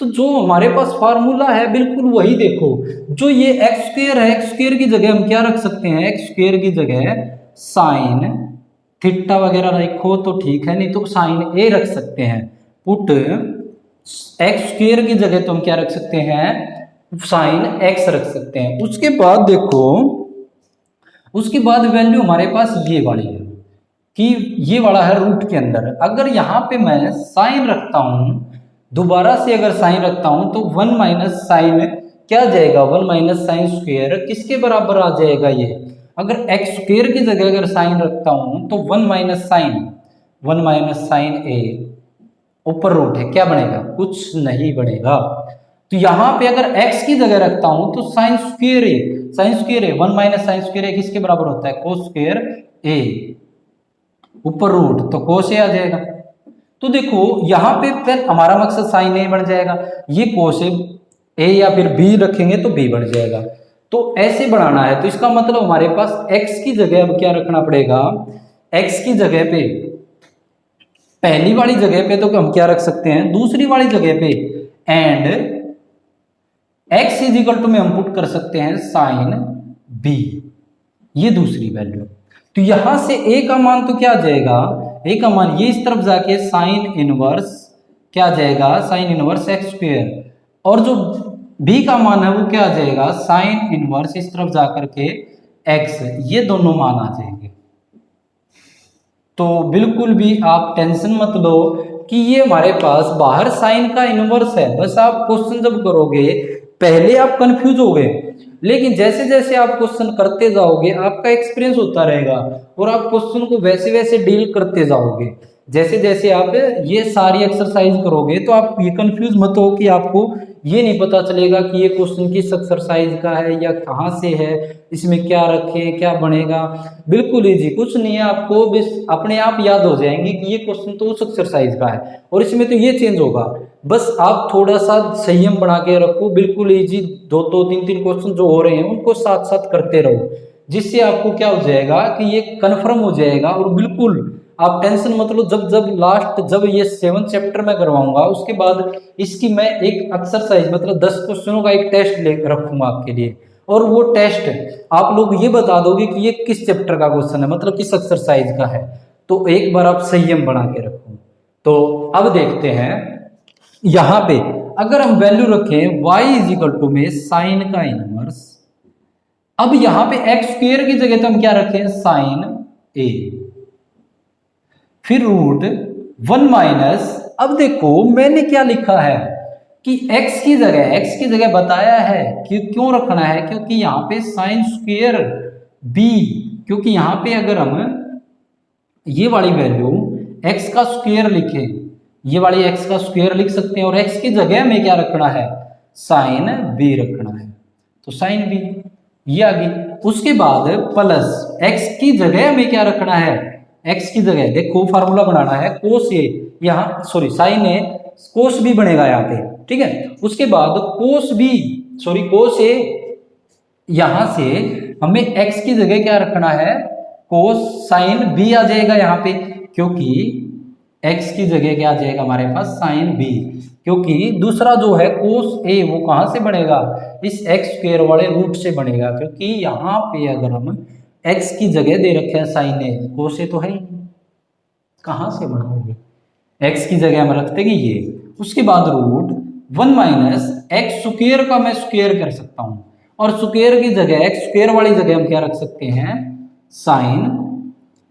Speaker 1: तो जो हमारे पास फार्मूला है बिल्कुल वही देखो, जो ये एक्स स्क्वायर है, एक्स स्क्वायर की जगह हम क्या रख सकते हैं, एक्स स्क्वायर की जगह साइन थीटा वगैरह रखो तो ठीक है, नहीं तो साइन ए रख सकते हैं। पुट एक्स स्क्वायर की जगह तो हम क्या रख सकते हैं, साइन एक्स रख सकते हैं। उसके बाद देखो, उसके बाद वैल्यू हमारे पास ये वाली है कि ये वाला है रूट के अंदर। अगर यहाँ पे मैं साइन रखता हूं, दोबारा से अगर साइन रखता हूं तो 1 माइनस साइन क्या जाएगा, 1 माइनस साइन स्क्वायर किसके बराबर आ जाएगा ये, अगर एक्स स्क्वायर की जगह अगर साइन रखता हूं तो 1 माइनस साइन ए ऊपर रूट है, क्या बनेगा, कुछ नहीं बनेगा। तो यहाँ पे अगर x की जगह रखता हूं तो साइन स्क्वायर ए 1 माइनस साइन स्क्वायर ए किसके बराबर होता है, कोस स्क्वायर ए ऊपर रूट, तो कोस ए आ जाएगा। तो देखो यहाँ पे फिर हमारा मकसद साइन ए बन जाएगा, ये कोस ए या फिर बी रखेंगे तो बी बन जाएगा। तो ऐसे बनाना है। तो इसका मतलब हमारे पास x की जगह अब क्या रखना पड़ेगा, x की जगह पे, पहली वाली जगह पे तो हम क्या रख सकते हैं, दूसरी वाली जगह पे, and x is equal to में हम पुट कर सकते हैं साइन b, ये दूसरी वैल्यू। तो यहां से a का मान तो क्या आ जाएगा, a का मान ये इस तरफ जाके साइन इनवर्स क्या आ जाएगा, साइन इनवर्स एक्स स्क्वायर, और जो b का मान है वो क्या आ जाएगा, साइन इनवर्स इस तरफ जाकर के x, ये दोनों मान आ जाएंगे। तो बिल्कुल भी आप टेंशन मत लो कि ये हमारे पास बाहर साइन का इनवर्स है। बस आप क्वेश्चन जब करोगे पहले आप कंफ्यूज हो गए, लेकिन जैसे जैसे आप क्वेश्चन करते जाओगे आपका एक्सपीरियंस होता रहेगा और आप क्वेश्चन को वैसे वैसे डील करते जाओगे। जैसे जैसे आप ये सारी एक्सरसाइज करोगे तो आप ये कंफ्यूज मत हो कि आपको ये नहीं पता चलेगा कि ये क्वेश्चन किस एक्सरसाइज का है या कहाँ से है, इसमें क्या रखें क्या बनेगा। बिल्कुल इजी, कुछ नहीं है, आपको बस अपने आप याद हो जाएंगे कि ये क्वेश्चन तो उस एक्सरसाइज का है और इसमें तो ये चेंज होगा। बस आप थोड़ा सा संयम बना के रखो, बिल्कुल इजी, दो दो तीन तीन क्वेश्चन जो हो रहे हैं उनको साथ साथ करते रहो, जिससे आपको क्या हो जाएगा कि ये कन्फर्म हो जाएगा। और बिल्कुल आप टेंशन मत लो, जब ये 7th चैप्टर में करवाऊंगा उसके बाद इसकी मैं एक एक्सरसाइज मतलब 10 क्वेश्चनों का एक टेस्ट ले रखूंगा आपके लिए, और वो टेस्ट आप लोग ये बता दोगे कि ये किस चैप्टर का क्वेश्चन है, मतलब किस एक्सरसाइज का है। तो एक बार आप संयम बना के रखो। तो अब देखते हैं यहां पे अगर हम वैल्यू रखें y इज इक्वल टू में साइन का इनवर्स, अब यहां पे एक्स स्क्वायर की जगह तो हम क्या रखें साइन ए, फिर रूट 1 माइनस, अब देखो मैंने क्या लिखा है कि x की जगह बताया है कि क्यों रखना है, क्योंकि यहाँ पे साइन स्क्वायर b, क्योंकि यहाँ पे अगर हम ये वाली वैल्यू x का स्क्वायर लिखें, ये वाली x का स्क्वायर लिख सकते हैं और x की जगह में क्या रखना है साइन b रखना है, तो साइन b ये आ गई। उसके बाद प्लस x की जगह में क्या रखना है, x की जगह देखो फार्मूला बनाना है कोस ए, यहाँ सॉरी साइन ए कोस बी बनेगा यहाँ पे, ठीक है। उसके बाद कोस ए, यहां से हमें x की जगह क्या रखना है कोस साइन बी आ जाएगा यहाँ पे, क्योंकि x की जगह क्या आ जाएगा हमारे पास साइन बी, क्योंकि दूसरा जो है कोस ए वो कहां से बनेगा इस एक्स स्क्वायर वाले रूट से बनेगा, क्योंकि यहाँ पे अगर हम x की जगह दे रखे हैं साइन ए, कोस ए तो है ही कहां से बनाओगे, x की जगह हम रखते हैं ये। उसके बाद रूट 1 माइनस एक्स स्क्वायर का मैं स्क्वायर कर सकता हूं, और स्क्वायर की जगह एक्स स्क्वायर वाली जगह हम क्या रख सकते हैं साइन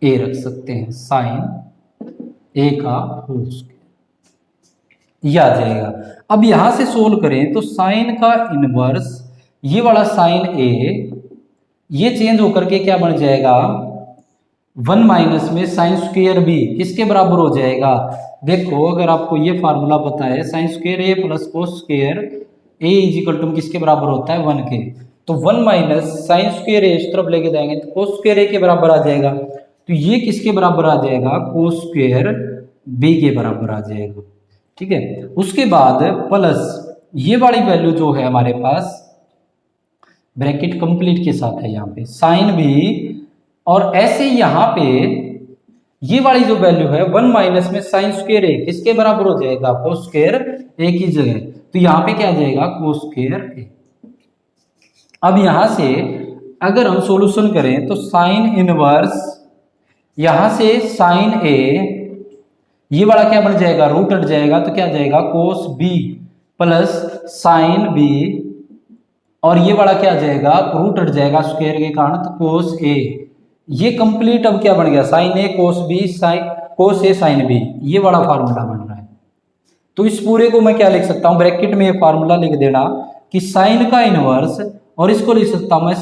Speaker 1: ए रख सकते हैं, साइन ए का होल स्क्वायर ये आ जाएगा। अब यहां से सोल्व करें तो साइन का इनवर्स ये वाला साइन ए ये चेंज होकर के क्या बन जाएगा 1 माइनस में साइन स्क्वायर बी किसके बराबर हो जाएगा, देखो अगर आपको ये फार्मूला पता है sine square A plus cos square A is equal to किसके बराबर होता है 1 के, तो 1 माइनस साइन स्क्वायर ए इस तरफ लेके जाएंगे तो कोस स्क्वायर ए के बराबर आ जाएगा, तो ये किसके बराबर आ जाएगा कोस स्क्वायर बी के बराबर आ जाएगा, ठीक है। उसके बाद प्लस ये वाली वैल्यू जो है हमारे पास ब्रैकेट कंप्लीट के साथ है यहाँ पे साइन भी, और ऐसे यहाँ पे ये वाली जो वैल्यू है 1 माइनस में साइन स्क्वायर ए किसके बराबर हो जाएगा कोस स्क्वायर ए की जगह, तो यहाँ पे क्या आ जाएगा कोस स्क्वायर ए। अब यहां से अगर हम सॉल्यूशन करें तो साइन इनवर्स यहां से साइन ए ये वाला क्या बन जाएगा रूट हट जाएगा तो क्या आ जाएगा cos B plus sine B, और ये वाला क्या आ जाएगा रूट हट जाएगा स्क्वायर के कारण तो कोस ए, ये कंप्लीट अब क्या बन गया साइन ए कोस बी साइन कोस ए साइन बी, ये वाला फार्मूला बन रहा है। तो इस पूरे को मैं क्या लिख सकता हूं ब्रैकेट में ये फार्मूला लिख देना कि साइन का इनवर्स, और इसको लिख सकता हूं मैं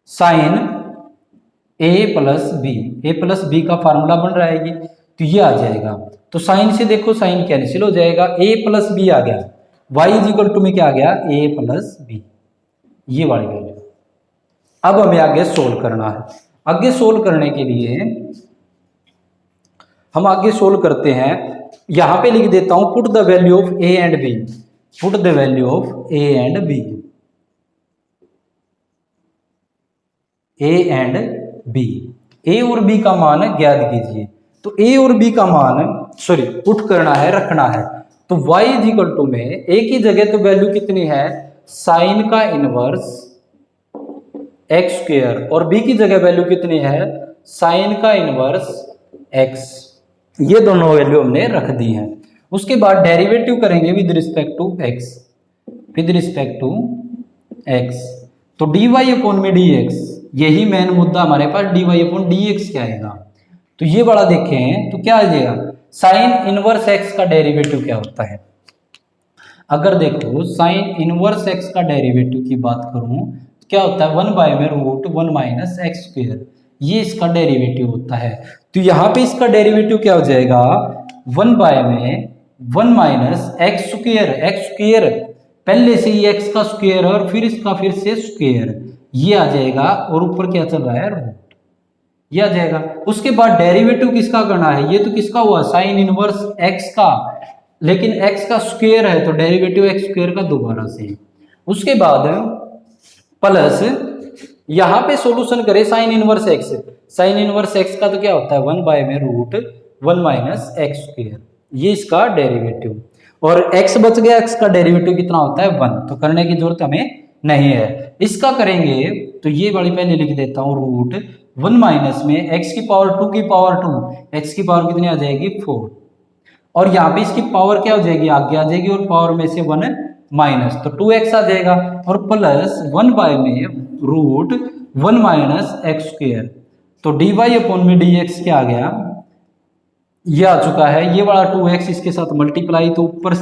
Speaker 1: साइन ए प्लस बी का फार्मूला बन रहा है ये, तो ये आ जाएगा। तो साइन से देखो साइन कैंसिल हो जाएगा, ए प्लस बी आ गया, y इज इक्वल टू में क्या आ गया ए प्लस बी, ये वाली वैल्यू। अब हमें आगे सोल्व करना है, आगे सोल्व करने के लिए हम आगे सोल्व करते हैं, यहां पे लिख देता हूं put the value of A and B, put the value of A and B, A and B, A और बी का मान ज्ञात कीजिए। तो ए और बी का मान पुट करना है रखना है, तो y इज इक्वल टू में ए की जगह तो वैल्यू कितनी है साइन का इनवर्स एक्स स्क्वायर, और बी की जगह वैल्यू कितनी है साइन का इनवर्स एक्स, ये दोनों वैल्यू हमने रख दी हैं। उसके बाद डेरिवेटिव करेंगे विद रिस्पेक्ट टू एक्स, तो dy अपॉन में dx, यही मेन मुद्दा हमारे पास dy अपॉन dx क्या आएगा, तो ये वाला देखें तो क्या आ जाएगा साइन इनवर्स एक्स का डेरिवेटिव क्या होता है, अगर देखो साइन इनवर्स एक्स का डेरिवेटिव की बात करूं तो क्या होता है 1 बाय में रूट 1 माइनस एक्स स्क्वायर, ये इसका डेरिवेटिव होता है। तो यहाँ पे इसका डेरिवेटिव क्या हो जाएगा, 1 बाय में 1 माइनस एक्स स्क्वायर पहले से ही एक्स का स्क्वायर और फिर इसका फिर से स्क्वायर, ये आ जाएगा और ऊपर क्या चल रहा है रूट, ये आ जाएगा। उसके बाद डेरिवेटिव किसका करना है, ये तो किसका हुआ साइन इनवर्स एक्स का, लेकिन एक्स का स्क्वायर है तो डेरिवेटिव एक्स स्क्वायर का दोबारा से। उसके बाद प्लस यहां पे सॉल्यूशन करें sine inverse x, sine inverse x का तो क्या होता है 1 बाय में रूट 1 माइनस एक्स स्क्वायर, ये इसका डेरिवेटिव। और x बच गया, x का डेरिवेटिव कितना होता है 1, तो करने की जरूरत हमें नहीं है। इसका करेंगे तो ये वाली पहले लिख देता हूं, रूट 1 माइनस में x की पावर 2 की पावर 2, x की पावर कितनी आ जाएगी 4, और यहाँ पे इसकी पावर क्या हो जाएगी आगे आ जाएगी और पावर में से 1 माइनस, तो 2x आ जाएगा, और प्लस 1 बाय में रूट 1 माइनस एक्स स्क्वायर, तो dy अपॉन में dx क्या आ गया, ये आ चुका है, ये वाला 2x इसके साथ मल्टीप्लाई, तो ऊपर